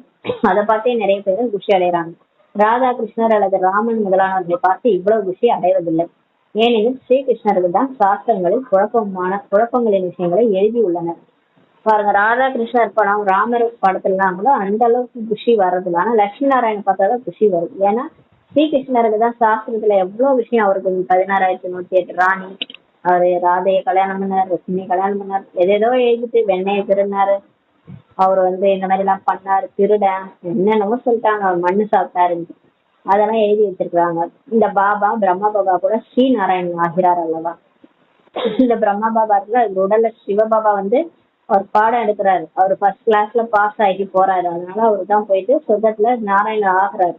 அதை பார்த்தே நிறைய பேர் குஷி அடைகிறாங்க. ராதா கிருஷ்ணர் அல்லது ராமன் முதலானவர்களை பார்த்து இவ்வளவு குஷி அடைவதில்லை. ஏனெனில் ஸ்ரீகிருஷ்ணருக்கு தான் சாஸ்திரங்களில் குழப்பங்களின் விஷயங்களை எழுதி உள்ளனர். பாருங்க, ராதாகிருஷ்ணர் படம் ராமர் படத்துலாம் கூட அந்த அளவுக்கு குஷி வர்றதில்ல. ஆனா லட்சுமி நாராயணன் பார்த்தாதான் குஷி வருது. ஏன்னா ஸ்ரீகிருஷ்ணருக்கு தான் சாஸ்திரத்துல எவ்வளவு விஷயம், அவருக்கு 16,108 ராணி, அவரு ராதையை கல்யாணம் பண்ணார், ருக்மிணி கல்யாணம் பண்ணார், எதேதோ எழுதிட்டு வெண்ணையை திருடினாரு, அவர் வந்து இந்த மாதிரி எல்லாம் பண்ணாரு, திருடன் என்னென்னமோ சொல்லிட்டாங்க, அவர் மண்ணு சாப்பிட்டாருன்னு அதெல்லாம் எழுதி வச்சிருக்காங்க. இந்த பாபா பிரம்மா பாபா கூட ஸ்ரீ நாராயணன் ஆகிறார் அல்லவா. இந்த பிரம்மா பாபா இருக்குல்ல, அது உடல்ல சிவபாபா வந்து அவர் பாடம் எடுக்கிறாரு, அவர் ஃபர்ஸ்ட் கிளாஸ்ல பாஸ் ஆகி போறாரு, அதனால அவரு தான் போயிட்டு சொர்க்கத்துல நாராயணன் ஆகுறாரு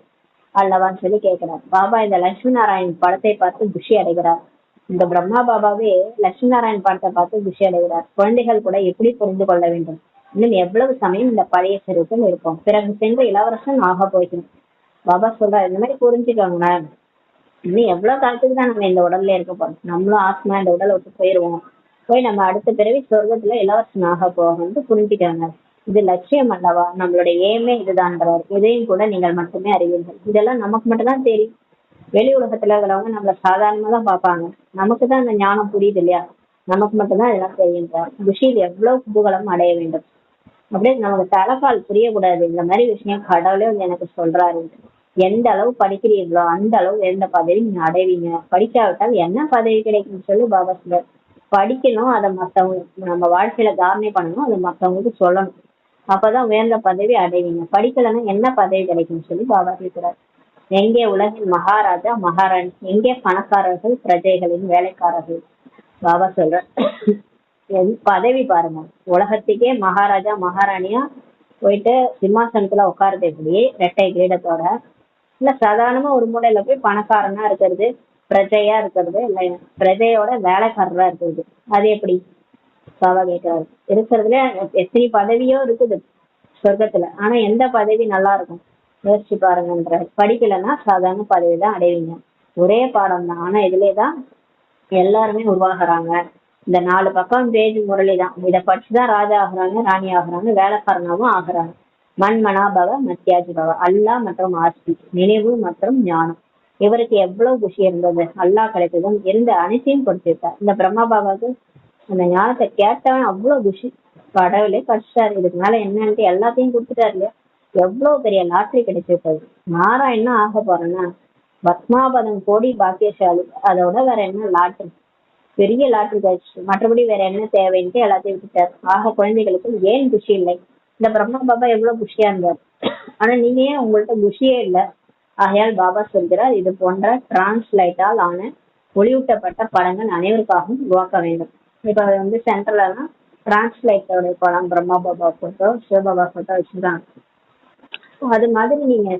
அல்லவான்னு சொல்லி கேட்கிறார். பாபா இந்த லட்சுமி நாராயணன் படத்தை பார்த்து குஷி அடைகிறார். இந்த பிரம்மா பாபாவே லட்சுமி நாராயண் படத்தை பார்த்து குஷி அடைகிறார். குழந்தைகள் கூட எப்படி புரிந்து கொள்ள வேண்டும், இன்னும் எவ்வளவு சமயம் இந்த பழைய சிறுத்தில் இருப்போம், பிறகு சென்று இளவரசன் ஆக போகிறோம். பாபா சொல்றாரு, இந்த மாதிரி புரிஞ்சுக்கோங்க, இன்னும் எவ்வளவு காலத்துக்கு தான் நம்ம இந்த உடல்ல இருக்க போறோம், நம்மளும் ஆத்மா இந்த உடலை விட்டு போயிருவோம், போய் நம்ம அடுத்த பிறவி சொர்க்கத்துல இளவரசன் ஆக போக புரிஞ்சுக்காங்க. இது லட்சியம் அல்லவா, நம்மளுடைய ஏமே இதுதான்றார். இதையும் கூட நீங்கள் மட்டுமே அறிவீர்கள். இதெல்லாம் நமக்கு மட்டும்தான் தெரியும், வெளி உலகத்துல இருக்கிறவங்க நம்மள சாதாரணமா தான் பார்ப்பாங்க, நமக்கு தான் இந்த ஞானம் புரியுது இல்லையா, நமக்கு மட்டும்தான் இதெல்லாம் தெரியுன்றார். குஷியில் எவ்வளவு குதூகலம் அடைய வேண்டும், அப்படியே நமக்கு தலைக்கால் புரியக்கூடாது, இந்த மாதிரி விஷயம் கடவுளே வந்து எனக்கு சொல்றாரு. எந்த அளவு படிக்கிறீர்களோ அந்த அளவு எந்த பதவி நீங்க அடைவீங்க, படிக்காவிட்டால் என்ன பதவி கிடைக்கும்னு சொல்லி பாபா சொல்றார். படிக்கணும், அதை மத்தவங்க நம்ம வாழ்க்கையில தாரணை பண்ணணும், அதை மத்தவங்களுக்கு சொல்லணும். அப்பதான் உயர்ந்த பதவி அடைவீங்க. படிக்கலைன்னா என்ன பதவி கிடைக்கும்னு சொல்லி பாபா கேட்கிறார். எங்கே உலகின் மகாராஜா மகாராணி, எங்கே பணக்காரர்கள் பிரஜைகளின் வேலைக்காரர்கள்? பாபா சொல்ற பதவி பாருங்க. உலகத்துக்கே மகாராஜா மகாராணியா போயிட்டு சிம்மாசனத்துல உட்காருது எப்படி, ரெட்டை கிரீடத்தோட. இல்ல சாதாரணமா ஒரு மூலையில போய் பணக்காரனா இருக்கிறது, பிரஜையா இருக்கிறது, இல்ல பிரஜையோட வேலைக்காரரா இருக்கிறது, அது எப்படி? பாபா கேட்கிறாரு. இருக்கிறதுல எத்தனை பதவியோ இருக்குது சொர்க்கத்துல, ஆனா எந்த பதவி நல்லா இருக்கும் யோசிச்சு பாருங்கன்ற. படிக்கலைன்னா சாதாரண பதவி தான் அடைவீங்க. ஒரே பாடம் தான், ஆனா இதுலதான் எல்லாருமே உருவாகுறாங்க. இந்த 4 பக்கம் பேஜ் முரளி தான், இதை படிச்சுதான் ராஜா ஆகுறாங்க, ராணி ஆகுறாங்க, வேலைக்காரனாவும் ஆகுறாங்க. மண்மனாபவ மத்தியாஜி பவ, அல்லா மற்றும் ஆஸ்தி, நினைவு மற்றும் ஞானம். இவருக்கு எவ்வளவு குஷி இருந்தது, அல்லா கிடைத்ததும் இருந்த அனைத்தையும் கொடுத்துருக்கார். இந்த பிரம்மா பாபாவுக்கு அந்த ஞானத்தை கேட்டவன் அவ்வளவு குஷி. கடவுளே படிச்சிட்டாரு, இதுக்கு மேல என்னன்ட்டு எல்லாத்தையும் கொடுத்துட்டாரு இல்லையா. எவ்வளவு பெரிய லாட்டரி கிடைச்சிருக்காது. நாரா என்ன ஆக போறேன்னா பத்மாபதம் கோடி பாக்கியசாலி, அதோட வேற என்ன லாட்டரி, பெரிய லாட்டரி கிடைச்சிச்சு, மற்றபடி வேற என்ன தேவைன்ட்டு எல்லாத்தையும் விட்டுட்டாரு. ஆக குழந்தைகளுக்கு ஏன் குஷி இல்லை? இந்த பிரம்மா பாபா எவ்வளவு குஷியா இருந்தார், ஆனா நீங்க ஏன் உங்கள்ட்ட குஷியே இல்லை? ஆகையால் பாபா சொல்கிறார், இது போன்ற டிரான்ஸ்லைட்டால் ஆன ஒளியூட்டப்பட்ட படங்கள் அனைவருக்காகவும் உருவாக்க வேண்டும். இப்ப சென்ட்ரல்லாம் டிரான்ஸ்லைட்டோட படம் பிரம்மா பாபா போட்டோ, சிவபாபா போட்டோ வச்சுருக்காங்க. அது மாதிரி நீங்க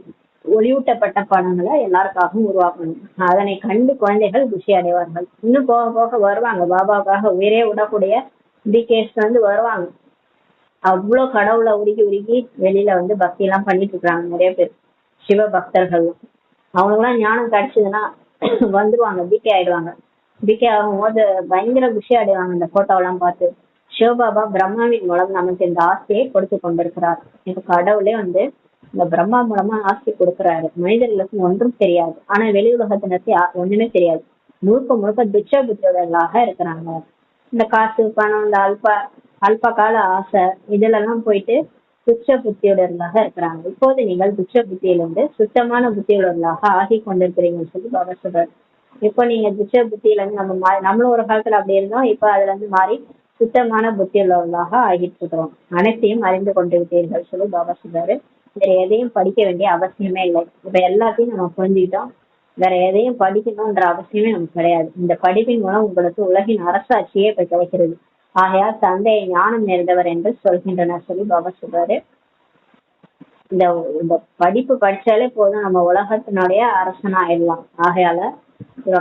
ஒளியூட்டப்பட்ட படங்களை எல்லாருக்காகவும் உருவாக்கணும். அதனை கண்டு குழந்தைகள் குஷி அடைவார்கள். இன்னும் போக போக வருவாங்க, பாபாவுக்காக உயிரே விடக்கூடிய பிகேஸ் வருவாங்க. அவ்வளவு கடவுளை உருகி உருகி வெளியில பக்தி எல்லாம் பண்ணிட்டு இருக்காங்க நிறைய பேர், சிவ பக்தர்கள். அவங்களுக்குலாம் ஞானம் கிடைச்சதுன்னா வந்துருவாங்க, பிகே ஆயிடுவாங்க. பிகே ஆகும்போது பயங்கர குஷி அடைவாங்க இந்த போட்டோவெல்லாம் பார்த்து. சிவபாபா பிரம்மாவின் மூலம் நமக்கு இந்த ஆசையை கொடுத்து கொண்டிருக்கிறார். இப்ப கடவுளே இந்த பிரம்மா மூலமா ஆசை கொடுக்கிறாரு. மனிதர்களுக்கு ஒன்றும் தெரியாது, ஆனா வெளி உலகத்தினருக்கு ஒண்ணுமே தெரியாது. முழுக்க முழுக்க துச்ச புத்தியோடர்களாக இருக்கிறாங்க. இந்த காசு பணம், இந்த அல்ப கால ஆசை, இதுல எல்லாம் போயிட்டு துச்ச புத்தியுடர்களாக இருக்கிறாங்க. இப்போது நீங்கள் துச்ச புத்தியிலிருந்து சுத்தமான புத்தியுடர்களாக ஆகி கொண்டிருக்கிறீங்கன்னு சொல்லி பாபா சொல்றாரு. இப்போ நீங்க துச்ச புத்தியில இருந்து நம்மளும் ஒரு காலத்துல அப்படி இருந்தோம், இப்ப அதுல இருந்து மாறி சுத்தமான புத்தியுள்ளவர்களாக ஆகிட்டு இருக்கிறோம். அனைத்தையும் அறிந்து கொண்டு விட்டீர்கள் சொல்லி பாபா சொல்றாரு. வேற எதையும் படிக்க வேண்டிய அவசியமே இல்லை. இப்ப எல்லாத்தையும் நம்ம புரிஞ்சுக்கிட்டோம், வேற எதையும் படிக்கணும்ன்ற அவசியமே நமக்கு கிடையாது. இந்த படிப்பின் மூலம் உங்களுக்கு உலகின் அரசாட்சியே இப்ப கிடைக்கிறது. ஆகையால் தந்தையை ஞானம் நிறைந்தவர் என்று சொல்கின்றனர் சொல்லி பாபா சொல்றாரு. இந்த இந்த படிப்பு படிச்சாலே போதும், நம்ம உலகத்தினுடைய அரசனா ஆயிடலாம். ஆகையால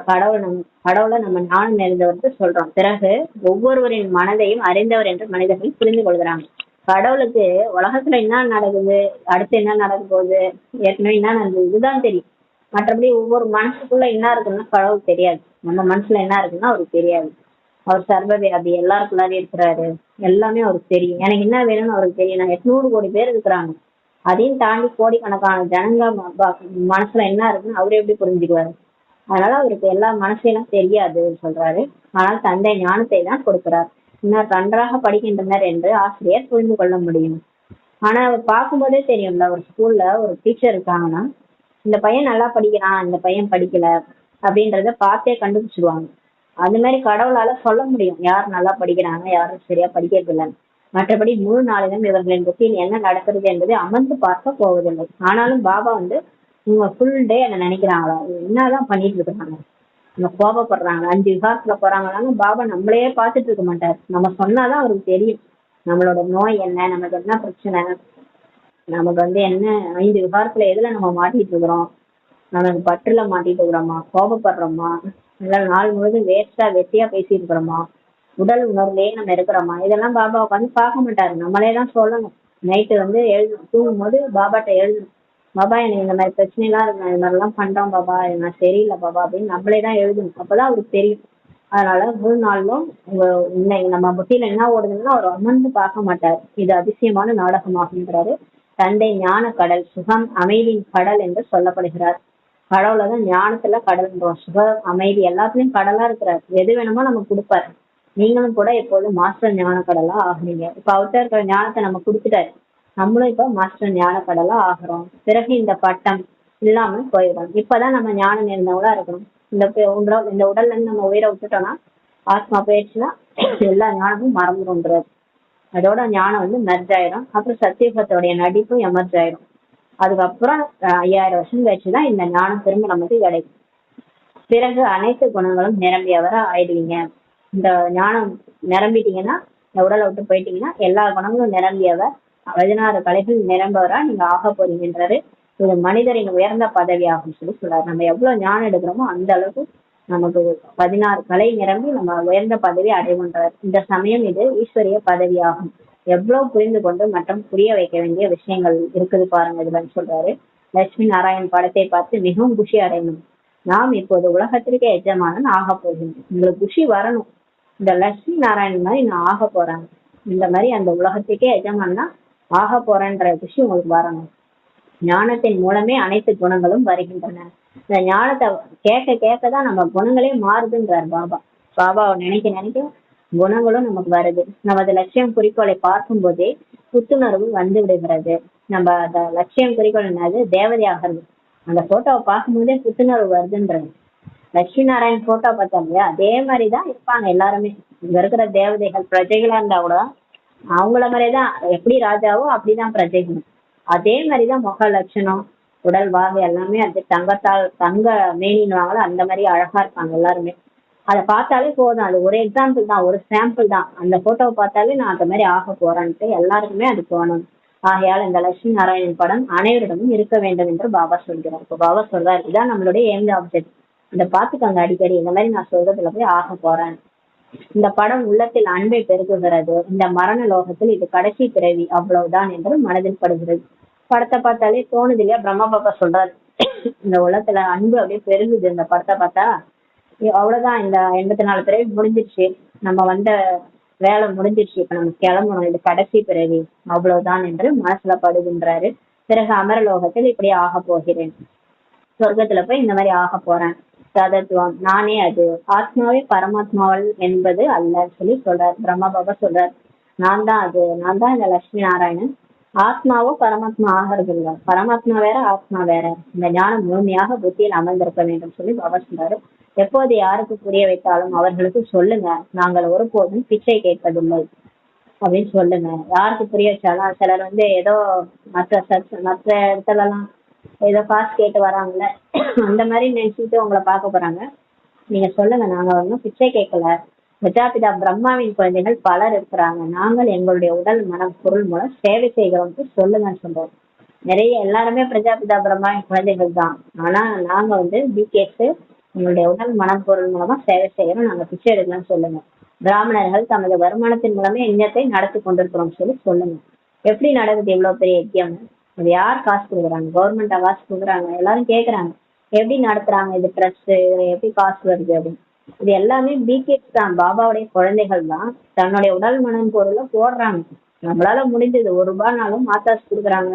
கடவுளை நம்ம ஞானம் நிறைந்தவர் சொல்றோம். பிறகு ஒவ்வொருவரின் மனதையும் அறிந்தவர் என்று மனிதர்கள் புரிந்து கொள்கிறாங்க. கடவுளுக்கு உலகத்துல என்ன நடக்குது, அடுத்து என்ன நடக்க போகுது, ஏற்கனவே என்ன நடக்குது, இதுதான் தெரியும். மற்றபடி ஒவ்வொரு மனசுக்குள்ள என்ன இருக்குன்னா கடவுள் தெரியாது. நம்ம மனசுல என்ன இருக்குன்னா அவருக்கு தெரியாது. அவர் சர்வவியாபி, எல்லாருக்குள்ளாரையும் இருக்கிறாரு, எல்லாமே அவருக்கு தெரியும். எனக்கு என்ன வேணும்னு அவருக்கு தெரியும். நான் 800 கோடி பேர் இருக்கிறாங்க, அதையும் தாண்டி கோடிக்கணக்கான ஜனங்க மனசுல என்ன இருக்குன்னு அவரு எப்படி புரிஞ்சுக்குவாரு? அதனால அவருக்கு எல்லா மனசையெல்லாம் தெரியாது சொல்றாரு. ஆனால் தந்தை ஞானத்தை தான் கொடுக்கிறார். இன்னும் நன்றாக படிக்கின்றனர் என்று ஆசிரியர் புரிந்து கொள்ள முடியும். ஆனா அவர் பார்க்கும்போதே தெரியும்ல, ஒரு ஸ்கூல்ல ஒரு டீச்சர் இருக்காங்கன்னா இந்த பையன் நல்லா படிக்கிறான், இந்த பையன் படிக்கல அப்படின்றத பார்த்தே கண்டுபிடிச்சிடுவாங்க. அது மாதிரி கடவுளால சொல்ல முடியும் யார் நல்லா படிக்கிறாங்க, யாரும் சரியா படிக்கிறது இல்லைன்னு. மற்றபடி முழு நாளிலும் இவர்களின் புத்தியில் என்ன நடக்கிறது என்பதை அமர்ந்து பார்க்க போவதில்லை. ஆனாலும் பாபா இவங்க ஃபுல் டே என்ன நினைக்கிறாங்களா, என்னதான் பண்ணிட்டு இருக்காங்க, நம்ம கோபப்படுறாங்க, 5 விகாரத்துல போறாங்களான்னு பாபா நம்மளையே பார்த்துட்டு இருக்க மாட்டாரு. நம்ம சொன்னாதான் அவருக்கு தெரியும் நம்மளோட நோய் என்ன, நமக்கு என்ன பிரச்சனை, நமக்கு என்ன 5 விகாரத்துல எதுல நம்ம மாட்டிட்டு இருக்கிறோம், நமக்கு பற்றுல மாட்டிட்டு இருக்கிறோமா, கோபப்படுறோமா, இல்ல நாள் முழுதும் வெட்டியா பேசிட்டு இருக்கிறோமா, உடல் உணர்வுலயே நம்ம இருக்கிறோமா, இதெல்லாம் பாபா உட்காந்து பார்க்க மாட்டாரு. நம்மளே தான் சொல்லணும். நைட்டு தூங்கும் போது பாபாட்ட எழுதணும், பாபா எனக்கு இந்த மாதிரி பிரச்சனை எல்லாம் இருக்கு, நான் இந்த மாதிரி எல்லாம் பண்றோம் பாபா, நான் சரியில்லை பாபா அப்படின்னு நம்மளே தான் எழுதணும். அப்பதான் அவருக்கு தெரியும். அதனால முழு நாளும் இன்னைக்கு நம்ம புத்தியில என்ன ஓடுதுன்னா அவர் அமர்ந்து பார்க்க மாட்டார். இது அதிசயமான நாடகமாகின்றாரு. தந்தை ஞான கடல், சுகம் அமைதியின் கடல் என்று சொல்லப்படுகிறார். கடவுளதான் ஞானத்துல கடல்ன்றோம், சுகம் அமைதி எல்லாத்துலயும் கடலா இருக்கிறார். எது வேணுமோ நமக்கு கொடுப்பாரு. நீங்களும் கூட எப்போதும் மாஸ்டர் ஞான கடலா ஆகுறீங்க. இப்ப அவர்கிட்ட இருக்கிற ஞானத்தை நம்ம கொடுத்துட்டாரு, நம்மளும் இப்ப மாஸ்டர் ஞான கடலா ஆகிறோம். பிறகு இந்த பட்டம் இல்லாம போயிடும். இப்பதான் நம்ம ஞானம் இருந்தவங்களா இருக்கணும். இந்த உடல்ல இருந்து நம்ம உயிரை விட்டுட்டோம்னா ஆத்மா போயிடுச்சுன்னா எல்லா ஞானமும் மறந்துடும்ன்றாரு. அதோட ஞானம் வந்து மெர்ஜ் ஆயிடும். அப்புறம் சத்தியுகத்தோடைய நடிப்பும் எமர்ஜ் ஆயிடும். அதுக்கப்புறம் 5000 வருஷம் கழிச்சுதான் இந்த ஞானம் திரும்ப நமக்கு கிடைக்கும். பிறகு அனைத்து குணங்களும் நிரம்பியவரா ஆயிடுவீங்க. இந்த ஞானம் நிரம்பிட்டீங்கன்னா, இந்த உடலை விட்டு போயிட்டீங்கன்னா எல்லா குணங்களும் நிரம்பியவர், 16 கலைகள் நிரம்பவரா நீங்க ஆக போறீங்கன்றாரு. இது மனிதரின் உயர்ந்த பதவி ஆகும் சொல்றாரு. நம்ம எவ்வளவு ஞானம் எடுக்கிறோமோ அந்த அளவுக்கு நமக்கு 16 கலை நிரம்பி நம்ம உயர்ந்த பதவி அடைகின்றார். இந்த சமயம் இது ஈஸ்வரிய பதவி ஆகும். எவ்வளவு புரிந்து கொண்டு மற்றும் புரிய வைக்க வேண்டிய விஷயங்கள் இருக்குது பாருங்க இதுலன்னு சொல்றாரு. லட்சுமி நாராயண் படத்தை பார்த்து மிகவும் குஷி அடையணும். நாம் இப்போது உலகத்திற்கு எஜமானன் ஆக போகின்றோம். உங்களுக்கு குஷி வரணும். இந்த லட்சுமி நாராயணன் மாதிரி நான் ஆக போறேன், இந்த மாதிரி அந்த உலகத்துக்கே எஜமானா ஆக போறேன்ற குஷி உங்களுக்கு வரணும். ஞானத்தின் மூலமே அனைத்து குணங்களும் வருகின்றன. இந்த ஞானத்தை கேட்க கேட்கதான் நம்ம குணங்களே மாறுதுன்றார் பாபா. பாபாவை நினைக்க நினைக்க குணங்களும் நமக்கு வருது. நமது லட்சியம் குறிக்கோளை பார்க்கும் போதே புத்துணர்வு வந்து விடுகிறது. நம்ம அந்த லட்சியம் குறிக்கோள் என்னது, தேவதையாகிறது. அந்த போட்டோவை பார்க்கும் போதே புத்துணர்வு வருதுன்றது. லட்சுமி நாராயண் போட்டோ பார்த்தோம் இல்லையா, அதே மாதிரிதான் இருப்பாங்க எல்லாருமே. இங்க இருக்கிற தேவதைகள் பிரஜைகளா இருந்தா கூட அவங்கள மாதிரிதான், எப்படி ராஜாவோ அப்படிதான் பிரஜைகளும். அதே மாதிரிதான் முக லட்சணம், உடல் வாகு எல்லாமே அது தங்கத்தால் தங்க மேனின்னுவாங்களோ அந்த மாதிரி அழகா இருப்பாங்க எல்லாருமே. அதை பார்த்தாலே போதும். அது ஒரு எக்ஸாம்பிள் தான், ஒரு சாம்பிள் தான். அந்த போட்டோவை பார்த்தாலே நான் அந்த மாதிரி ஆக போறேன்ட்டு எல்லாருக்குமே அது தோணும். ஆகையால் இந்த லட்சுமி நாராயணன் படம் அனைவரிடமும் இருக்க வேண்டும் என்று பாபா சொல்கிறார். இப்போ பாபா சொல்றாரு, இதான் நம்மளுடைய எய்ம் ஆப்ஜெக்ட். இதை பார்த்துக்கோங்க அடிக்கடி. இந்த மாதிரி நான் சொல்றதுல போய் ஆக போறேன். இந்த படம் உள்ளத்தில் அன்பை பெருகுகிறது. இந்த மரண லோகத்தில் இது கடைசி பிறவி, அவ்வளவுதான் என்று மனதில் படுகிறது. படத்தை பார்த்தாலே தோணுது இல்லையா. பிரம்மா பாப்பா சொல்றாரு, இந்த உலகத்துல அன்பு அப்படியே பெருகுது. இந்த படத்தை பார்த்தா அவ்வளவுதான், இந்த 84 பிறவி முடிஞ்சிருச்சு, நம்ம வந்த வேலை முடிஞ்சிருச்சு, இப்ப நம்ம கிளம்பணும், இது கடைசி பிறவி, அவ்வளவுதான் என்று மனசுல படுகின்றாரு. பிறகு அமரலோகத்தில் இப்படி ஆக போகிறேன், சொர்க்கத்துல போய் இந்த மாதிரி ஆக போறேன். ததத்துவம் நானே அது, ஆத்மாவே பரமாத்மாவல் என்பது அல்ல சொல்லி சொல்றாரு. பிரம்மா பாபா சொல்றாரு, நான் தான் அது, நான் தான் இந்த லட்சுமி நாராயணன். ஆத்மாவோ பரமாத்மா ஆகிறது இல்லை. பரமாத்மா வேற, ஆத்மா வேற. இந்த ஞானம் முழுமையாக புத்தியில் அமர்ந்திருக்க வேண்டும் சொல்லி பாபா சொல்றாரு. எப்போது யாருக்கு புரிய வைத்தாலும் அவர்களுக்கு சொல்லுங்க, நாங்கள் ஒருபோதும் பிச்சை கேட்பதில்லை அப்படின்னு சொல்லுங்க. யாருக்கு புரிய வச்சாலும், சிலர் வந்து ஏதோ மற்ற இடத்துல எல்லாம் ஏதோ காசு கேட்டு வராங்கல்ல, அந்த மாதிரி நினைச்சுட்டு உங்களை பார்க்க போறாங்க. நீங்க சொல்லுங்க, நாங்க ஒன்றும் பிச்சை கேட்கல, பிரஜாபிதா பிரம்மாவின் குழந்தைகள் பலர் இருக்கிறாங்க, நாங்கள் எங்களுடைய உடல் மனம் பொருள் மூலம் சேவை செய்கிறோம் சொல்லுங்கன்னு சொல்றோம். நிறைய எல்லாருமே பிரஜாபிதா பிரம்மாவின் குழந்தைகள் தான். ஆனா நாங்க வந்து பிகேஸ் எங்களுடைய உடல் மனம் பொருள் மூலமா சேவை செய்யறோம், நாங்க பிச்சை எடுக்கலாம்னு சொல்லுங்க. பிராமணர்கள் தமது வருமானத்தின் மூலமே யஜ்ஞத்தை நடத்தி கொண்டிருக்கிறோம் சொல்லி சொல்லுங்க. எப்படி நடக்குது இவ்வளவு பெரிய யஜ்யம்? அது யார் காசு கொடுக்குறாங்க? கவர்மெண்டா காசு கொடுக்குறாங்க? எல்லாரும் கேக்குறாங்க எப்படி நடத்துறாங்க, இது ட்ரஸ்ட், எப்படி காசு வருது அப்படின்னு. இது எல்லாமே பிகேஸ் தான், பாபாவுடைய குழந்தைகள் தான். தன்னுடைய உடல் மனம் பொருளை போடுறாங்க. நம்மளால முடிஞ்சது, ₹1 மாத்தாசு கொடுக்குறாங்க,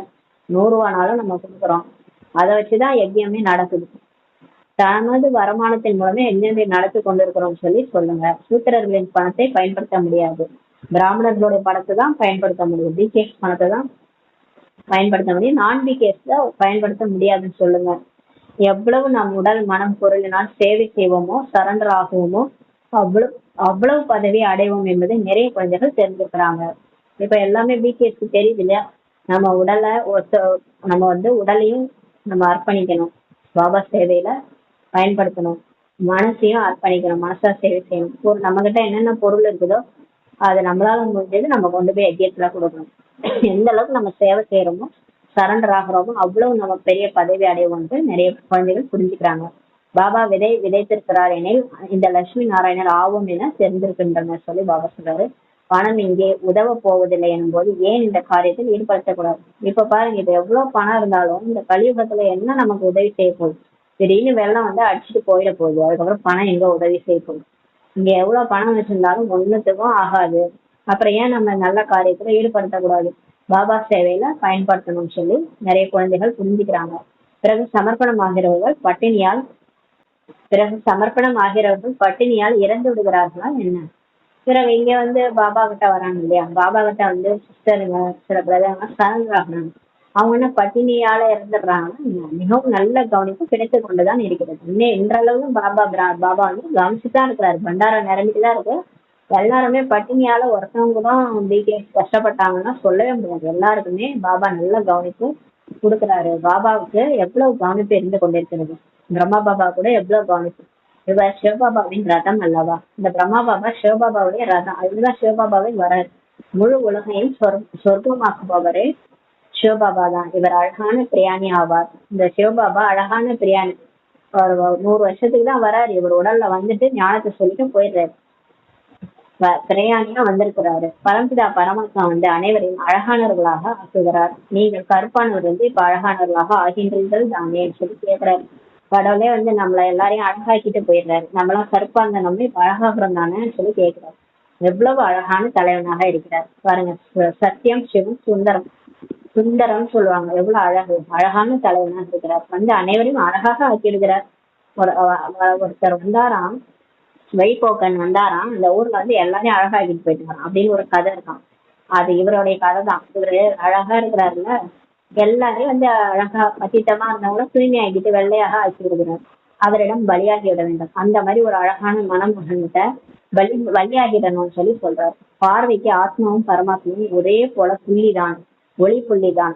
₹100 நம்ம கொடுக்குறோம். அதை வச்சுதான் யஜ்யமே நடக்குது. தமது வருமானத்தின் மூலமே யஜ்யத்தை நடத்தி கொண்டிருக்கிறோம் சொல்லி சொல்லுங்க. சூத்திரர்களின் பணத்தை பயன்படுத்த முடியாது, பிராமணர்களுடைய பணத்தை தான் பயன்படுத்த முடியும். பிகேஸ் பணத்தை தான் பயன்படுத்த முடியும், நான் பிகேஸ் பயன்படுத்த முடியாதுன்னு சொல்லுங்க. எவ்வளவு நம் உடல் மனம் பொருளினால் சேவை செய்வோமோ, சரண்டர் ஆகுவோமோ, அவ்வளவு அவ்வளவு பதவி அடைவோம் என்பதை நிறைய குழந்தைகள் தெரிஞ்சுக்கிறாங்க. இப்ப எல்லாமே பிகேஸ்க்கு தெரியுது இல்லையா. நம்ம உடலை நம்ம வந்து உடலையும் நம்ம அர்ப்பணிக்கணும், பாபா சேவையில பயன்படுத்தணும். மனசையும் அர்ப்பணிக்கணும், மனசா சேவை செய்யணும். நம்ம கிட்ட என்னென்ன பொருள் இருக்குதோ அதை நம்மளால முடிஞ்சது நம்ம கொண்டு போய் யஜ்யத்துல கொடுக்கணும். எந்த அளவுக்கு நம்ம சேவை செய்யறோமோ, சரண்டர் ஆகிறோமோ, அவ்வளவு நம்ம பெரிய பதவி அடைவோம் நிறைய குழந்தைகள் புரிஞ்சுக்கிறாங்க. பாபா விதைத்திருக்கிறார் எனில் இந்த லட்சுமி நாராயணர் ஆவோம் என தெரிந்திருக்கின்றனர் சொல்லி பாபா சொல்றாரு. பணம் இங்கே உதவ போவதில்லை எனும் போது ஏன் இந்த காரியத்தில் ஈடுபடுத்தக்கூடாது? இப்ப பாருங்க, இது எவ்வளவு பணம் இருந்தாலும் இந்த கலியுகத்துல என்ன நமக்கு உதவி செய்ய போகுது? திடீர்னு வெள்ளம் வந்து அடிச்சுட்டு போயிட போகுது, அதுக்கப்புறம் பணம் எங்க உதவி செய்ய போகுது? இங்க எவ்வளவு பணம் வச்சிருந்தாலும் ஒண்ணுத்துக்கும் ஆகாது. அப்புறம் ஏன் நம்ம நல்ல காரியத்துல ஈடுபடுத்தக்கூடாது? பாபா சேவையில பயன்படுத்தணும்னு சொல்லி நிறைய குழந்தைகள் புரிஞ்சுக்கிறாங்க. பிறகு சமர்ப்பணம் ஆகிறவர்கள் பட்டினியால் இறந்து விடுகிறார்களா என்ன? பிறகு இங்க வந்து பாபா கிட்ட வராங்க இல்லையா, பாபா கிட்ட வந்து சிஸ்டருங்க சில பிரதர்ங்க சரண்டர் ஆகணும். அவங்க என்ன பட்டினியால இருந்துடுறாங்கன்னா மிகவும் நல்ல கவனிப்பு கிடைத்து கொண்டுதான் இருக்கிறது. இன்னும் இன்றளவும் பாபா வந்து கவனிச்சுதான் இருக்கிறாரு. பண்டாரம் நிரம்பிட்டுதான் இருக்கு. எல்லாருமே பட்டினியால ஒருத்தவங்க தான் பிகே கஷ்டப்பட்டாங்கன்னா சொல்லவே முடியாது. எல்லாருக்குமே பாபா நல்ல கவனிப்பு கொடுக்குறாரு. பாபாவுக்கு எவ்வளவு கவனிப்பு இருந்து கொண்டிருக்கிறது. பிரம்மா பாபா கூட எவ்வளவு கவனிப்பு. இவர் சிவபாபாவின் ரதம் அல்லவா. இந்த பிரம்மா பாபா சிவபாபாவுடைய ரதம். அதுதான் சிவபாபாவே வராது. முழு உலகையும் சொர்க்கமாக்குபவரே சிவபாபா தான். இவர் அழகான பிரியாணி ஆவார். இந்த சிவபாபா அழகான பிரியாணி. 100 வருஷத்துக்கு தான் வராரு. இவர் உடல்ல வந்துட்டு ஞானத்தை சொல்லிட்டு போயிடுறாரு. பிரயாணியா வந்திருக்கிறாரு. பரம்பிதா பரமாத்மா வந்து அனைவரையும் அழகானவர்களாக ஆக்குகிறார். நீங்கள் கருப்பானவர் வந்து இப்ப அழகானவர்களாக ஆகின்றீர்கள் தானே சொல்லி கேட்கிறாரு. கடவுளே வந்து நம்மள எல்லாரையும் அழகாக்கிட்டு போயிடுறாரு. நம்மளாம் கருப்பா இருந்த நம்ம இப்ப அழகாகிறோம் தானே சொல்லி கேட்கிறாரு. எவ்வளவு அழகான தலைவனாக இருக்கிறார் பாருங்க. சத்தியம் சிவம் சுந்தரம். சுந்தரம் சொல்லுவாங்க. எவ்வளவு அழகு அழகான தலைவனாக இருக்கிறார். வந்து அனைவரையும் அழகாக ஆக்கிடுகிறார். ஒருத்தர் வந்தாராம், வைபோக்கன் வந்தாராம். இந்த ஊர்ல வந்து எல்லாரையும் அழகாக்கிட்டு போயிட்டாராம் அப்படின்னு ஒரு கதை இருக்கான். அது இவருடைய கதை தான். இவரு அழகா இருக்கிறாருல்ல, எல்லாரையும் வந்து அழகா அத்தீத்தமா இருந்தவங்கள தூய்மையாக்கிட்டு வெள்ளையாக ஆக்கி விடுகிறார். அவரிடம் பலியாகி விட வேண்டும். அந்த மாதிரி ஒரு அழகான மனமகன்கிட்ட பலியாகிடணும்னு சொல்லி சொல்றாரு. பார்வைக்கு ஆத்மாவும் பரமாத்மாவும் ஒரே போல புள்ளிதான், ஒளி புள்ளிதான்.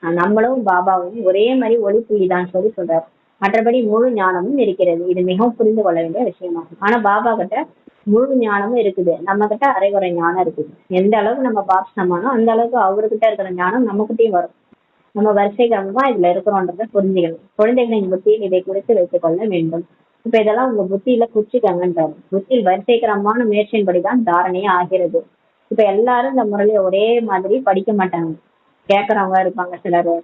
நம்மளும் பாபாவும் ஒரே மாதிரி ஒளி புள்ளிதான் சொல்லி சொல்றாரு. மற்றபடி முழு ஞானமும் இருக்கிறது. இது மிகவும் புரிந்து கொள்ள வேண்டிய விஷயமாகும். ஆனா பாபா கிட்ட முழு ஞானமும் இருக்குது, நம்ம கிட்ட அரைகுறை ஞானம் இருக்குது. எந்த அளவுக்கு நம்ம பாப்சமானோ அந்த அளவுக்கு அவர்கிட்ட இருக்கிற ஞானம் நம்மகிட்டயும் வரும். நம்ம வரிசை கிரமமா இதுல இருக்கிறோன்றத புரிஞ்சுக்கணும். குழந்தைகளின் புத்தியில் இதை குறித்து வைத்துக் கொள்ள வேண்டும். இப்ப இதெல்லாம் உங்க புத்தியில குறிச்சுக்கங்கன்றாரு. புத்தியில் வரிசை கிரமமான முயற்சியின்படிதான் தாரணையே ஆகிறது. இப்ப எல்லாரும் இந்த முறையில ஒரே மாதிரி படிக்க மாட்டாங்க. கேட்கறவங்க இருப்பாங்க.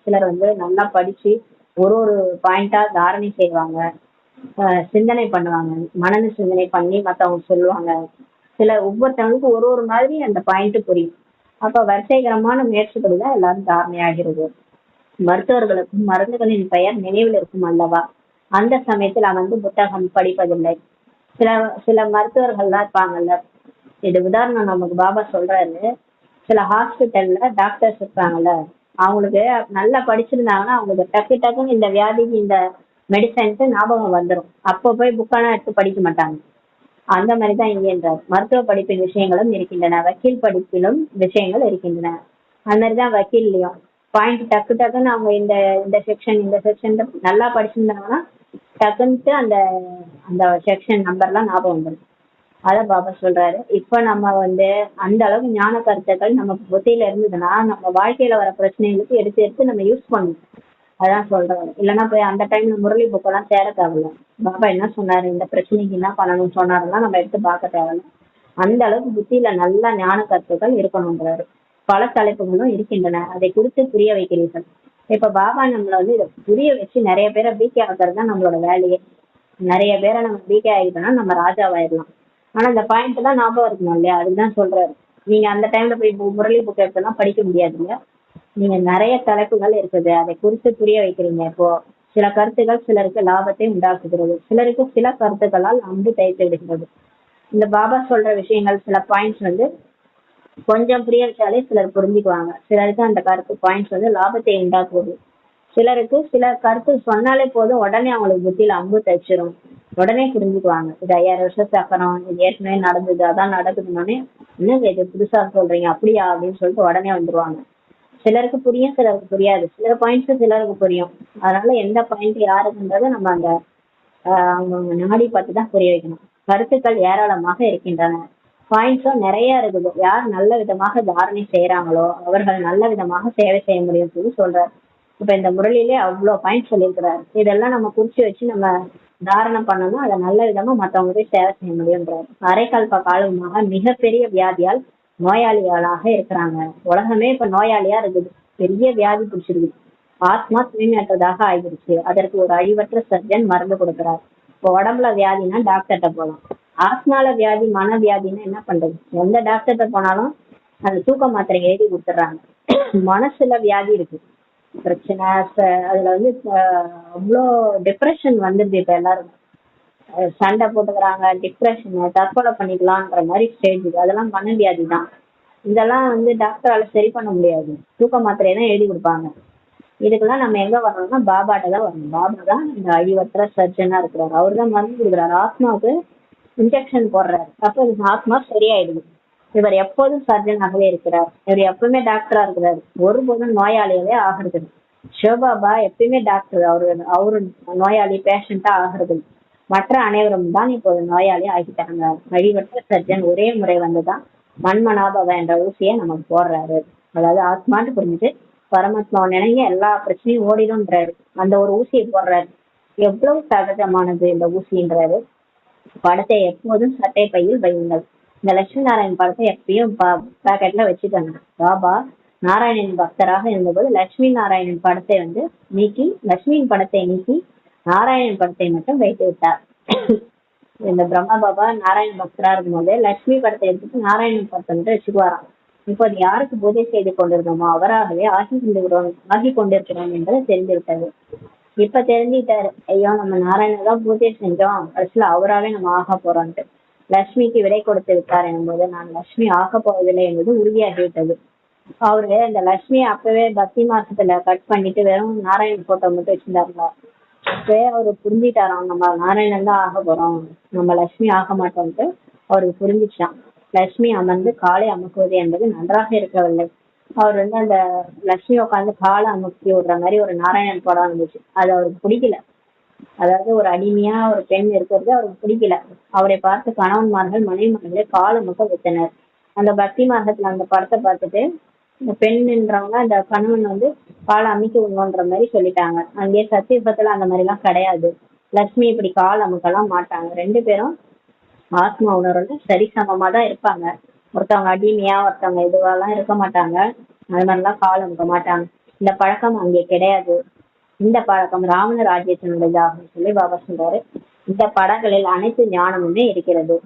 சிலர் வந்து நல்லா படிச்சு ஒரு பாயிண்டா தாரணை செய்வாங்க, சிந்தனை பண்ணுவாங்க, மனநல சிந்தனை பண்ணி மத்தவங்க சொல்லுவாங்க. ஒவ்வொருத்தவங்களுக்கும் ஒரு மாதிரி அந்த பாயிண்ட் புரியும். அப்ப வரிசைகரமான முயற்சிப்படிதான் எல்லாரும் தாரணை ஆகிறது. மருத்துவர்களுக்கும் மருந்துகளின் பெயர் நினைவில் இருக்கும் அல்லவா. அந்த சமயத்தில் வந்து புத்தகம் படிப்பதில்லை. சில சில மருத்துவர்கள்லாம் இருப்பாங்கல்ல. இது உதாரணம் நமக்கு பாபா சொல்றாரு. சில ஹாஸ்பிட்டல்ல டாக்டர்ஸ் இருப்பாங்கல்ல, அவங்களுக்கு நல்லா படிச்சிருந்தாங்கன்னா அவங்களுக்கு டக்குன்னு இந்த வியாதிக்கு இந்த மெடிசன்ஸ் ஞாபகம் வந்துடும். அப்போ போய் புக்கெல்லாம் எடுத்து படிக்க மாட்டாங்க. அந்த மாதிரிதான் இங்கேன்றார். மருத்துவ படிப்பின் விஷயங்களும் இருக்கின்றன, வக்கீல் படிப்பிலும் விஷயங்கள் இருக்கின்றன. அந்த மாதிரிதான் வக்கீல்லையும் பாயிண்ட் டக்குன்னு அவங்க இந்த இந்த செக்ஷன் நல்லா படிச்சிருந்தாங்கன்னா டக்குன்ட்டு அந்த அந்த செக்ஷன் நம்பர்லாம் ஞாபகம் வந்துடும். அத பாபா சொல்றாரு. இப்ப நம்ம வந்து அந்த அளவுக்கு ஞான கருத்துக்கள் நம்ம புத்தியில இருந்ததுன்னா நம்ம வாழ்க்கையில வர பிரச்சனைகளுக்கு எடுத்து நம்ம யூஸ் பண்ணணும். அதான் சொல்றாரு. இல்லைன்னா போய் அந்த டைம்ல முரளி புக்கெல்லாம் தேட தேவையில்ல. பாபா என்ன சொன்னாரு, இந்த பிரச்சனைக்கு என்ன பண்ணணும்னு சொன்னாருன்னா நம்ம எடுத்து பார்க்க தேவையில்ல. அந்த அளவுக்கு புத்தியில நல்ல ஞான கருத்துக்கள் இருக்கணும்ன்றாரு. பல தலைப்புகளும் இருக்கின்றன, அதை குறித்து புரிய வைக்கிறீர்கள். இப்ப பாபா நம்மள வந்து இதை புரிய வச்சு நிறைய பேரை பிகே ஆகிறது தான் நம்மளோட வேலையே. நிறைய பேரை நம்ம பிகே ஆகிட்டோம்னா நம்ம ராஜாவாயிடலாம். ஆனா இந்த பாயிண்ட் தான் ஞாபகம் இருக்கணும் இல்லையா. அதுதான் சொல்றாரு. நீங்க அந்த டைம்ல போய் முரளி புக் எடுத்தெல்லாம் படிக்க முடியாது இல்லையா. நீங்க நிறைய தலைப்புகள் இருக்குது, அதை குறித்து புரிய வைக்கிறீங்க. இப்போ சில கருத்துக்கள் சிலருக்கு லாபத்தை உண்டாக்குகிறது, சிலருக்கு சில கருத்துக்களால் அம்பு தைத்து விடுகிறது. இந்த பாபா சொல்ற விஷயங்கள் சில பாயிண்ட்ஸ் வந்து கொஞ்சம் புரிய வச்சாலே சிலர் புரிஞ்சுக்குவாங்க. சிலருக்கு அந்த கருத்து பாயிண்ட்ஸ் வந்து லாபத்தை உண்டாக்குவது. சிலருக்கு சில கருத்து சொன்னாலே போதும் உடனே அவங்களுக்கு புத்தியில அம்பு தைச்சிரும், உடனே புரிஞ்சுக்குவாங்க. இது 5000 வருஷம் சக்கரம், இது ஏற்கனவே நடந்தது, அதான் நடக்குதுன்னொடனே இன்னும் இது புதுசா சொல்றீங்க அப்படியா அப்படின்னு சொல்லிட்டு உடனே வந்துருவாங்க. சிலருக்கு புரியும், சிலருக்கு புரியாது. சில பாயிண்ட்ஸ் சிலருக்கு புரியும். அதனால எந்த பாயிண்ட் யாருக்குன்றத நம்ம அந்த அவங்க நாடி பார்த்து தான் புரிய வைக்கணும். கருத்துக்கள் ஏராளமாக இருக்கின்றன, பாயிண்ட்ஸும் நிறைய இருக்குது. யார் நல்ல விதமாக தாரணை செய்யறாங்களோ அவர்கள் நல்ல விதமாக சேவை செய்ய முடியும் சொல்லி சொல்றாரு. இப்ப இந்த முரளிலே அவ்வளவு பாயிண்ட் சொல்லியிருக்கிறாரு. இதெல்லாம் நம்ம குறிச்சு வச்சு நம்ம தாரணம் பண்ணணும். அதை நல்ல விதமா மத்தவங்க போய் சேவை செய்ய முடியும்ன்றாரு. அரைக்கல்ப காலமாக மிகப்பெரிய வியாதியால் நோயாளிகளாக இருக்கிறாங்க. உலகமே இப்ப நோயாளியா இருக்குது. பெரிய வியாதி பிடிச்சிருக்கு. ஆத்மா தூய்மையற்றதாக ஆகிடுச்சு. அதற்கு ஒரு அழிவற்ற சர்ஜன் மருந்து கொடுக்கிறார். இப்போ உடம்புல வியாதினா டாக்டர்கிட்ட போகலாம். ஆத்மால வியாதி மன வியாதின்னா என்ன பண்றது. எந்த டாக்டர்கிட்ட போனாலும் அந்த தூக்க மாத்திரை எழுதி கொடுத்துட்றாங்க. மனசுல வியாதி இருக்கு, பிரச்சனை. அதுல வந்து அவ்வளோ டிப்ரெஷன் வந்துருது. இப்ப எல்லாரும் சண்டை போட்டுக்கிறாங்க, டிப்ரெஷன், தற்கொலை பண்ணிக்கலான்ற மாதிரி ஸ்டேஜ். அதெல்லாம் மன வியாதி தான். இதெல்லாம் வந்து டாக்டரால சரி பண்ண முடியாது. தூக்க மாத்திரை தான் எழுதி கொடுப்பாங்க. இதுக்கெல்லாம் நம்ம எங்க வரணும்னா பாபாட்ட தான் வரணும். பாபா தான் இந்த அழிவற்ற சர்ஜனா இருக்கிறாரு. அவர் தான் மருந்து கொடுக்குறாரு. ஆத்மாவுக்கு இன்ஜெக்ஷன் போடுறாரு. அப்ப இந்த ஆத்மா சரியாயிடுது. இவர் எப்போதும் சர்ஜனாகவே இருக்கிறார். இவர் எப்பவுமே டாக்டரா இருக்கிறாரு. ஒருபோதும் நோயாளியாவே ஆகிறது. சிவபாபா எப்பயுமே டாக்டர். அவரு நோயாளி பேஷண்டா ஆகிறது. மற்ற அனைவரும் தான் இப்போது நோயாளி ஆகிட்டாங்க. அழிவற்ற சர்ஜன் ஒரே முறை வந்துதான் மண்மனாபவ என்ற ஊசியை நமக்கு போடுறாரு. அதாவது ஆத்மான்னு புரிஞ்சுட்டு பரமாத்மா நினைங்க எல்லா பிரச்சனையும் ஓடிடும்ன்றாரு. அந்த ஒரு ஊசியை போடுறாரு. எவ்வளவு சகஜமானது இந்த ஊசின்றாரு. படத்தை எப்போதும் சட்டை பையில் வையுங்கள். இந்த லட்சுமி நாராயண் படத்தை எப்பயும் பாக்கெட்ல வச்சுக்கோங்க. பாபா நாராயணன் பக்தராக இருந்தபோது லட்சுமி நாராயணன் படத்தை நீக்கி, லட்சுமியின் படத்தை நீக்கி நாராயணன் படத்தை மட்டும் வைத்து விட்டார். இந்த பிரம்மா பாபா நாராயண பக்தரா இருக்கும்போது லட்சுமி படத்தை எடுத்துட்டு நாராயணன் படத்தை மட்டும் வச்சுக்குவாராம். இப்போது யாருக்கு பூஜை செய்து கொண்டிருந்தோமோ அவராகவே ஆகி கொண்டிருக்கிறோம் என்பது தெரிந்துவிட்டது. இப்ப தெரிஞ்சுட்டாரு, ஐயோ நம்ம நாராயணன் தான் பூஜை செஞ்சோம், கடைசியில அவராவே நம்ம ஆக போறோம்ட்டு. லட்சுமிக்கு விடை கொடுத்து விட்டார் என்பது நான் லட்சுமி ஆக போவதில்லை என்பது உறுதியாகிவிட்டது. அவரு இந்த லட்சுமியை அப்பவே பக்தி மாசத்துல கட் பண்ணிட்டு வெறும் நாராயணன் போட்டோ மட்டும் வச்சிருந்தாருங்க. அப்பவே அவரு புரிஞ்சுட்டாராம், நம்ம நாராயணன் தான் ஆக போறோம், நம்ம லட்சுமி ஆக மாட்டோம்ட்டு அவருக்கு புரிஞ்சிச்சான். லட்சுமி அமர்ந்து காலை அமுக்குவது என்பது நன்றாக இருக்கவில்லை. அவர் அந்த லட்சுமி உட்காந்து காலை அமுக்கி விடுற மாதிரி ஒரு நாராயணன் படம் இருந்துச்சு. அது அவருக்கு பிடிக்கல. அதாவது ஒரு அடிமையா ஒரு பெண் இருக்கிறது அவருக்கு பிடிக்கல. அவரை பார்த்து கணவன்மார்கள் மனைவிமார்களே காலை அமுக்க வைத்தனர். அந்த பக்தி மார்க்கத்துல அந்த படத்தை பார்த்துட்டு இந்த பெண்ன்றவங்க அந்த கணவன் காலை அமைக்க விடணுன்ற மாதிரி சொல்லிட்டாங்க. அங்கே சத்தியபத்துல அந்த மாதிரி எல்லாம் கிடையாது. லட்சுமி இப்படி கால் அமுக்கெல்லாம் மாட்டாங்க. ரெண்டு பேரும் ஆத்மா உணர்வு சரிசமமா தான் இருப்பாங்க. ஒருத்தவங்க அடிமையா ஒருத்தவங்க இதுவெல்லாம் இருக்க மாட்டாங்க. அது மாதிரிலாம் கால் அமுக்க மாட்டாங்க. இந்த பழக்கம் அங்கே கிடையாது. இந்த பழக்கம் ராவண ராஜ்யத்தினுடையது அப்படின்னு சொல்லி பாபா சொல்றாரு. இந்த படங்களில் அனைத்து ஞானமுமே இருக்கிறது.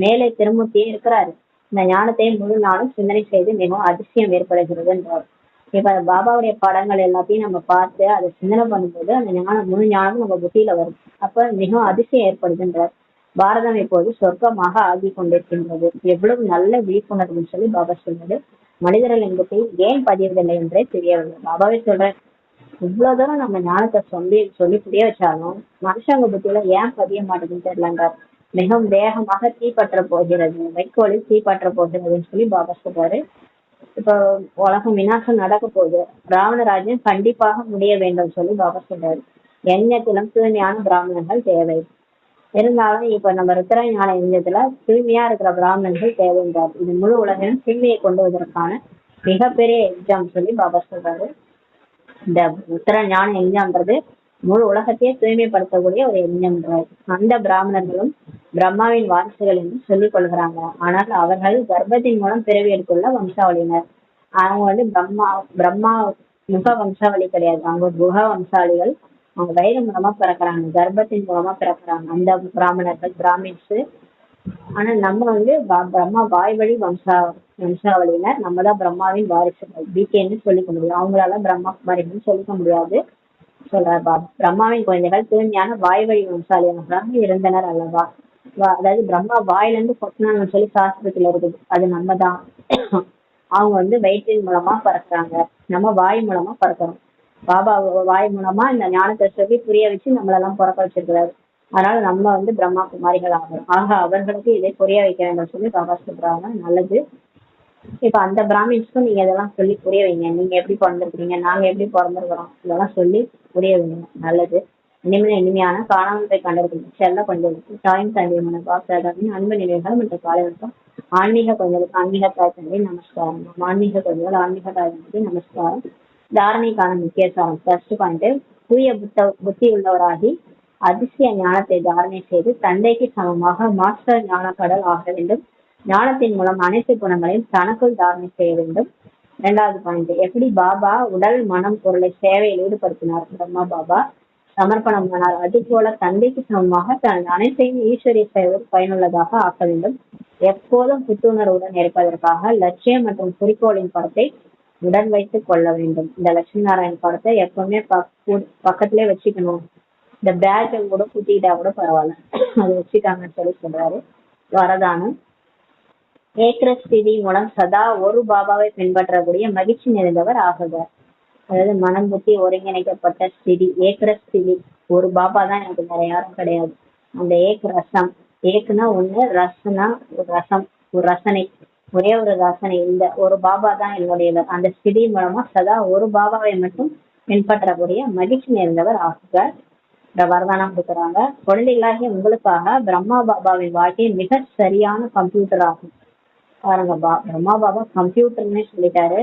மேலே திருமூர்த்தியே இருக்கிறாரு. இந்த ஞானத்தை முழு நாளும் சிந்தனை செய்து மிகவும் அதிசயம் ஏற்படுகிறது என்றார். இப்ப பாபாவுடைய படங்கள் எல்லாத்தையும் நம்ம பார்த்து அதை சிந்தனை பண்ணும்போது அந்த ஞானம் முழு ஞானமும் நம்ம புத்தியில வரும். அப்ப மிகவும் அதிசயம் ஏற்படுதுன்றார். பாரதம் இப்போது சொர்க்கமாக ஆகி கொண்டிருக்கின்றது. எவ்வளவு நல்ல விழிப்புணர்வுன்னு சொல்லி பாபா சொல்றது. மனிதர்களின் புத்தியில் ஏன் பதிவதில்லை என்றே தெரியவில்லை. பாபாவே சொல்ற, இவ்வளவு தூரம் நம்ம ஞானத்தை சொல்லி புரிய வச்சாலும் மனுஷங்க புத்தியில ஏன் பதிய மாட்டேங்குன்னு தெரியலன்றார். மிகவும் வேகமாக தீப்பற்ற போகிறது, வைக்கோலில் தீப்பற்ற போகிறதுன்னு சொல்லி பாபா சொல்றாரு. இப்ப உலகம் விநாசம் நடக்க போகுது, ராவணராஜ்யம் கண்டிப்பாக முடிய வேண்டும் சொல்லி பாபா சொல்றாரு. எண்ணத்திலும் தூய்மையான பிராமணர்கள் தேவை. இருந்தாலும் இப்ப நம்ம ருத்ர ஞான யஜ்ஞத்துல தூய்மையா இருக்கிற பிராமணர்கள் தேவைன்றார். இது முழு உலகம் தூய்மையை கொண்டு வருவதற்கான மிகப்பெரிய எக்ஸாம் சொல்லி பாபா சொல்றாரு. இந்த உத்தர ஞான யஜ்ஞம்ன்றது முழு உலகத்தையே தூய்மைப்படுத்தக்கூடிய ஒரு யஜ்ஞம்ன்றார். அந்த பிராமணர்களும் பிரம்மாவின் வாரிசுகள் என்று சொல்லிக் கொள்கிறாங்க. ஆனால் அவர்கள் கர்ப்பத்தின் மூலம் பிறவி எடுத்துள்ள வம்சாவளியினர். அவங்க பிரம்மா முக வம்சாவளி கிடையாது, அவங்க குஹ வம்சாவளிகள். அவங்க வயிறு மூலமா பிறக்கிறாங்க, கர்ப்பத்தின் மூலமா பிறக்கிறாங்க அந்த பிராமணர்கள், பிராமின்ஸ். ஆனா நம்ம பிரம்மா வாய் வழி வம்சாவளியினர். நம்ம தான் பிரம்மாவின் வாரிசுகள், பிகேன்னு சொல்லிக்க முடியும். அவங்களால பிரம்மா குமாரின்னு சொல்லிக்க முடியாது சொல்றார் பாபா. பிரம்மாவின் குழந்தைகள் தூய்மையான வாய் வழி வம்சாவளியினராக இருந்தனர் அல்லவா. அதாவது பிரம்மா வாயிலிருந்து கொட்டினான்னு சொல்லி சாஸ்திரத்துல இருக்குது. அது நம்ம தான். அவங்க வயிற்றின் மூலமா பறக்குறாங்க, நம்ம வாய் மூலமா பறக்கிறோம். பாபா வாய் மூலமா இந்த ஞானத்தை சொல்லி புரிய வச்சு நம்மளெல்லாம் பிறக்க வச்சிருக்கிறாரு. அதனால நம்ம பிரம்மா குமாரிகள் ஆகிறோம். ஆக அவர்களுக்கு இதை புரிய வைக்க வேண்டும் சொல்லி பாபா சொல்றாங்க. நல்லது. இப்ப அந்த பிராமின்ஸ்க்கும் நீங்க இதெல்லாம் சொல்லி புரிய வைங்க. நீங்க எப்படி பிறந்திருக்கிறீங்க, நாங்க எப்படி பிறந்திருக்கிறோம், இதெல்லாம் சொல்லி புரிய வைங்க. நல்லது. இனிமையான காணாமத்தை கண்டிருக்கணும் செல்ல கொஞ்சம் தாயும் தந்தையுமான பாப்தாதாவின் அன்பு நிலைகள் மற்றும் காலை வணக்கம். ஆன்மீக கொஞ்சங்களுக்கு ஆன்மீக தாய் தந்தை நமஸ்காரம். ஆன்மீக கொஞ்சங்கள் ஆன்மீக தாய் தந்தை நமஸ்காரம். தாரணைக்கான முக்கிய சாரம். ஃபர்ஸ்ட் பாயிண்ட், தூய புத்தி உள்ளவராகி அதிசய ஞானத்தை தாரணை செய்து தந்தைக்கு சமமாக மாஸ்டர் ஞான கடல் ஆக வேண்டும். ஞானத்தின் மூலம் அனைத்து குணங்களையும் தனக்குள் தாரணை செய்ய வேண்டும். இரண்டாவது பாயிண்ட், எப்படி பாபா உடல் மனம் பொருளை சேவையில் ஈடுபடுத்தினார். பிரம்மா பாபா சமர்ப்பணம் ஆனார். அது போல தந்தைக்கு சமமாக தனது அனைத்தையும் ஈஸ்வரிய சேவை பயனுள்ளதாக ஆக்க வேண்டும். எப்போதும் புத்துணர்வுடன் இருப்பதற்காக லட்சியம் மற்றும் குறிக்கோளின் படத்தை உடன் வைத்துக் கொள்ள வேண்டும். இந்த லட்சுமி நாராயண் படத்தை எப்பவுமே பக்கத்திலே வச்சுக்கணும். இந்த பேக் கூட குத்திக்கிட்டா கூட பரவாயில்ல, அது வச்சுக்காங்கன்னு சொல்லி சொல்றாரு. வரதானம், ஏக்ர ஸ்திதி மூலம் சதா ஒரு பாபாவை பின்பற்றக்கூடிய மகிழ்ச்சி நிறைந்தவர் ஆகுக. அதாவது மனம் புத்தி ஒருங்கிணைக்கப்பட்ட ஸ்திதி, ஏக்கர ஸ்திதி. ஒரு பாபா தான் எனக்கு, வேற யாரும் கிடையாது. அந்த ஏக் ரசம், ஏக்குனா ஒண்ணு, ரசனா ஒரு ரசம், ஒரு ரசனை, ஒரே ஒரு ரசனை. இந்த ஒரு பாபா தான் என்னுடையவர். அந்த ஸ்திதி மூலமா சதா ஒரு பாபாவை மட்டும் பின்பற்றக்கூடிய மகிழ்ச்சி நிறைந்தவர் ஆகுக. இந்த வரதானம் கொடுக்குறாங்க. குழந்தைகளாகிய உங்களுக்காக பிரம்மா பாபாவின் வாழ்க்கை மிக சரியான கம்ப்யூட்டர் ஆகும். பாருங்க, பிரம்மா பாபா கம்ப்யூட்டர்னே சொல்லிட்டாரு.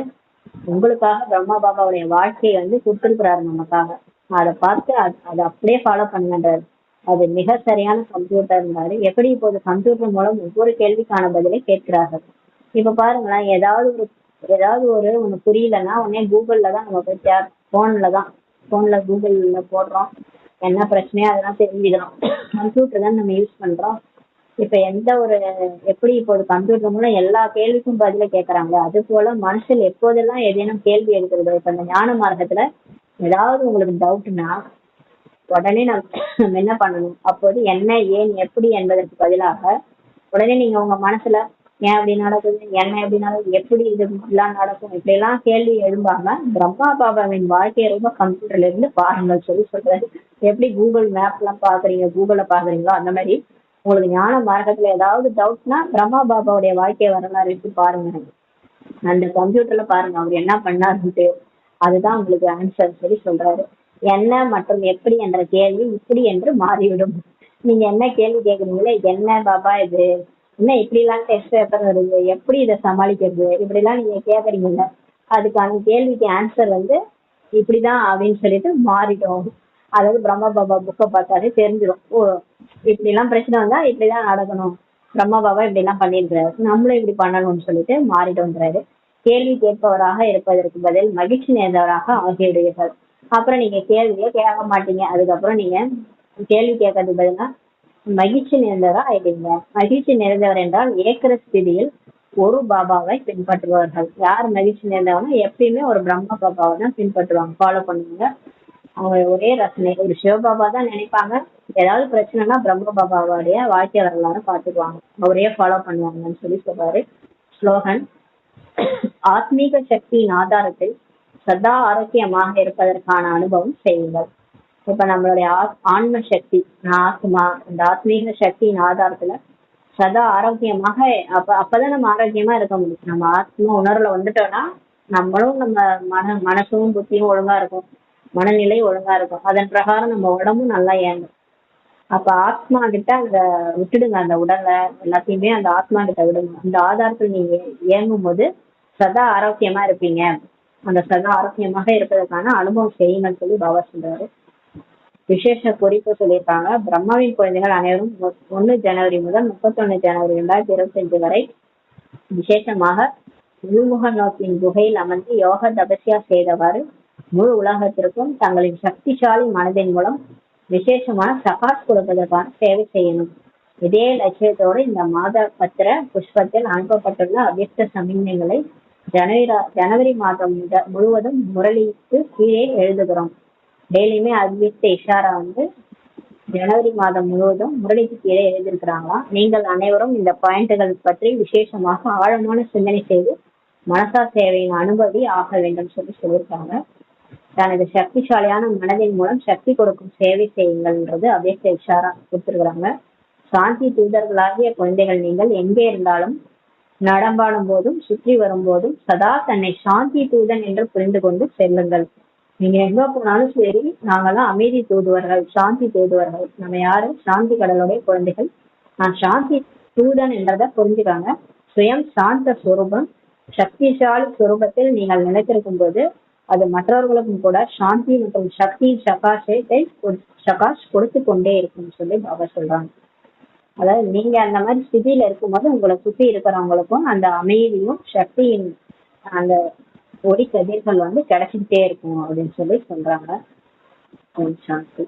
உங்களுக்காக பிரம்மா பாபாவுடைய வாழ்க்கையை வந்து கொடுத்துருக்கிறாரு நமக்காக. அதை பார்த்து அதை அப்படியே ஃபாலோ பண்ணுங்கன்றாரு. அது மிக சரியான கம்ப்யூட்டர்னாரு. எப்படி இப்போது கம்ப்யூட்டர் மூலம் ஒவ்வொரு கேள்விக்கான பதிலை கேட்கிறார்கள். இப்ப பாருங்களேன், ஏதாவது ஒரு ஒண்ணு புரியலன்னா உடனே கூகுள்ல தான் நம்ம போய் போன்ல கூகுள்ல போடுறோம். என்ன பிரச்சனையோ அதெல்லாம் தெரிஞ்சுக்கிறோம். கம்ப்யூட்டர் தான் நம்ம யூஸ் பண்றோம். இப்ப எப்படி இப்போது கம்ப்யூட்டர் மூலம் எல்லா கேள்விக்கும் பதில கேட்கறாங்க, அது போல மனுஷன் எப்போதெல்லாம் ஏதேனும் கேள்வி எடுக்கிறது. இப்ப இந்த ஞான மார்க்கத்துல ஏதாவது உங்களுக்கு டவுட்னா உடனே நம்ம என்ன பண்ணணும், அப்போது என்ன, ஏன், எப்படி என்பதற்கு பதிலாக உடனே நீங்க உங்க மனசுல ஏன் அப்படி நடக்குது, என்ன எப்படி நடக்குது, எப்படி இது எல்லாம் நடக்கும், இப்படி எல்லாம் கேள்வி எழும்பாம பிரம்மா பாபாவின் வாழ்க்கையை ரொம்ப கம்ப்யூட்டர்ல இருந்து பாருங்கள் சொல்றாரு. எப்படி கூகுள் மேப் எல்லாம் பாக்குறீங்க, கூகுள்ல பாக்குறீங்களோ அந்த மாதிரி உங்களுக்கு ஞான மார்க்கத்துல ஏதாவது டவுட்னா பிரம்மா பாபாவுடைய வாழ்க்கை வரலாறு எடுத்து பாருங்க. அந்த கம்ப்யூட்டர்ல பாருங்க அவர் என்ன பண்ணாருன்ட்டு. அதுதான் உங்களுக்கு ஆன்சர் சொல்றாரு. என்ன மற்றும் எப்படி என்ற கேள்வி இப்படி என்று மாறிவிடும். நீங்க என்ன கேள்வி கேக்குறீங்களே, என்ன பாபா இது, என்ன இப்படி எல்லாம் டெஸ்ட் பேப்பர் வருது, எப்படி இதை சமாளிக்கிறது, இப்படி எல்லாம் நீங்க கேக்குறீங்கல்ல, அதுக்கான கேள்விக்கு ஆன்சர் வந்து இப்படிதான் அப்படின்னு சொல்லிட்டு மாறிடும். அதாவது பிரம்மா பாபா புக்கை பார்த்தாலே தெரிஞ்சிடும். ஓ, இப்படி எல்லாம் பிரச்சனை வந்தா இப்படிதான் நடக்கணும், பிரம்மா பாபா இப்படி எல்லாம் பண்ணிருக்கிறாரு, நம்மளும் இப்படி பண்ணணும்னு சொல்லிட்டு மாறிடும்ன்றாரு. கேள்வி கேட்பவராக இருப்பதற்கு பதில் மகிழ்ச்சி நேர்ந்தவராக ஆகிவிடுவீர்கள். அப்புறம் நீங்க கேள்வியே கேட்க மாட்டீங்க. அதுக்கப்புறம் நீங்க கேள்வி கேட்கறதுக்கு பதிலா மகிழ்ச்சி நிறைந்தவரா ஆயிடுங்க. மகிழ்ச்சி நிறைந்தவர் என்றால் ஏக்கர ஸ்திதியில் ஒரு பாபாவை பின்பற்றுவார்கள். யார் மகிழ்ச்சி நிறைந்தவனா எப்பயுமே ஒரு பிரம்ம பாபாவை தான் பின்பற்றுவாங்க, ஃபாலோ பண்ணுவாங்க. அவங்க ஒரே ரசனை, ஒரு சிவபாபா தான் நினைப்பாங்க. ஏதாவது பிரச்சனைனா பிரம்ம பாபாவுடைய வாழ்க்கை வரலாறு பார்த்துக்குவாங்க, அவரையே ஃபாலோ பண்ணுவாங்கன்னு சொல்றாரு. ஸ்லோகன்: ஆத்மீக சக்தியின் ஆதாரத்தில் சதா ஆரோக்கியமாக இருப்பதற்கான அனுபவம் செய்யுங்கள். இப்ப நம்மளுடைய ஆன்ம சக்தி, ஆத்மா, இந்த ஆத்மீக சக்தியின் ஆதாரத்துல சதா ஆரோக்கியமாக, அப்பதான் நம்ம ஆரோக்கியமா இருக்க முடியும். நம்ம ஆத்மா உணர்வுல வந்துட்டோம்னா நம்மளும் நம்ம மனசும் புத்தியும் ஒழுங்கா இருக்கும், மனநிலை ஒழுங்கா இருக்கும். அதன் பிரகாரம் நம்ம உடம்பும் நல்லா இயங்கும். அப்ப ஆத்மா கிட்ட அந்த விட்டுடுங்க, அந்த உடலை எல்லாத்தையுமே அந்த ஆத்மா கிட்ட விடுங்க. அந்த ஆதாரத்தில் நீங்க இயங்கும் போது சதா ஆரோக்கியமா இருப்பீங்க. அந்த சதா ஆரோக்கியமாக இருப்பதற்கான அனுபவம் செய்யுங்கன்னு சொல்லி பாபா சொல்றாரு. விசேஷ குறிப்பு சொல்லியிருக்காங்க. பிரம்மாவின் குழந்தைகள் அனைவரும் 1 ஜனவரி முதல் 31 ஜனவரி 2025 வரை விசேஷமாக உள்முக நோக்கின் குகையில் அமர்ந்து யோக தபஸ்யா செய்தவாறு முழு உலகத்திற்கும் தங்களின் சக்திசாலி மனதின் மூலம் விசேஷமான சகாஸ் கொடுப்பதற்கான சேவை செய்யணும். இதே லட்சியத்தோடு இந்த மாத பத்திர புஷ்பத்தில் அனுப்பப்பட்டுள்ள அவ்யக்த சமிக்ஞைகளை ஜனவரி மாதம் முழுவதும் முரளிக்கு கீழே எழுதுகிறோம். டெய்லியுமே அவ்யக்த இஷாரா வந்து ஜனவரி மாதம் முழுவதும் முரளிக்கு கீழே எழுதியிருக்கிறாங்களா. நீங்கள் அனைவரும் இந்த பாயிண்ட்கள் பற்றி விசேஷமாக ஆழமான சிந்தனை செய்து மனசா சேவையின் அனுபவி ஆக வேண்டும் சொல்லியிருக்காங்க. தனது சக்திசாலியான மனதின் மூலம் சக்தி கொடுக்கும் சேவை செய்யுங்கள்ன்றது அவ்யக்த இஷாரா கொடுத்திருக்கிறாங்க. சாந்தி தூதர்களாகிய குழந்தைகள் நீங்கள் எங்கே இருந்தாலும், நடமாடும் போதும் சுற்றி வரும் போதும் சதா தன்னை சாந்தி தூதன் என்று புரிந்து கொண்டு செல்லுங்கள். நீங்க எங்க போனாலும் சரி, நாங்கெல்லாம் அமைதி தூதுவர்கள், சாந்தி தூதுவர்கள். நம்ம யாரு? சாந்தி கடலுடைய குழந்தைகள். நான் சாந்தி தூதன் என்றதை புரிஞ்சுக்காங்க. சுயம் சாந்த சுரூபம், சக்திசாலி சுரூபத்தில் நீங்கள் நினைத்திருக்கும் போது அது மற்றவர்களுக்கும் கூட சாந்தி மற்றும் சக்தி சகாஷ் கொடுத்து கொண்டே இருக்கும் சொல்லி பாபா சொல்றாங்க. அதாவது நீங்க அந்த மாதிரி ஸ்திதியில இருக்கும்போது உங்களை சுத்தி இருக்கிறவங்களுக்கும் அந்த அமைதியும் சக்தியின் அந்த ஒளி கதிர்கள் வந்து கிடைச்சிக்கிட்டே இருக்கும் அப்படின்னு சொல்லி சொல்றாங்க. சாந்தி.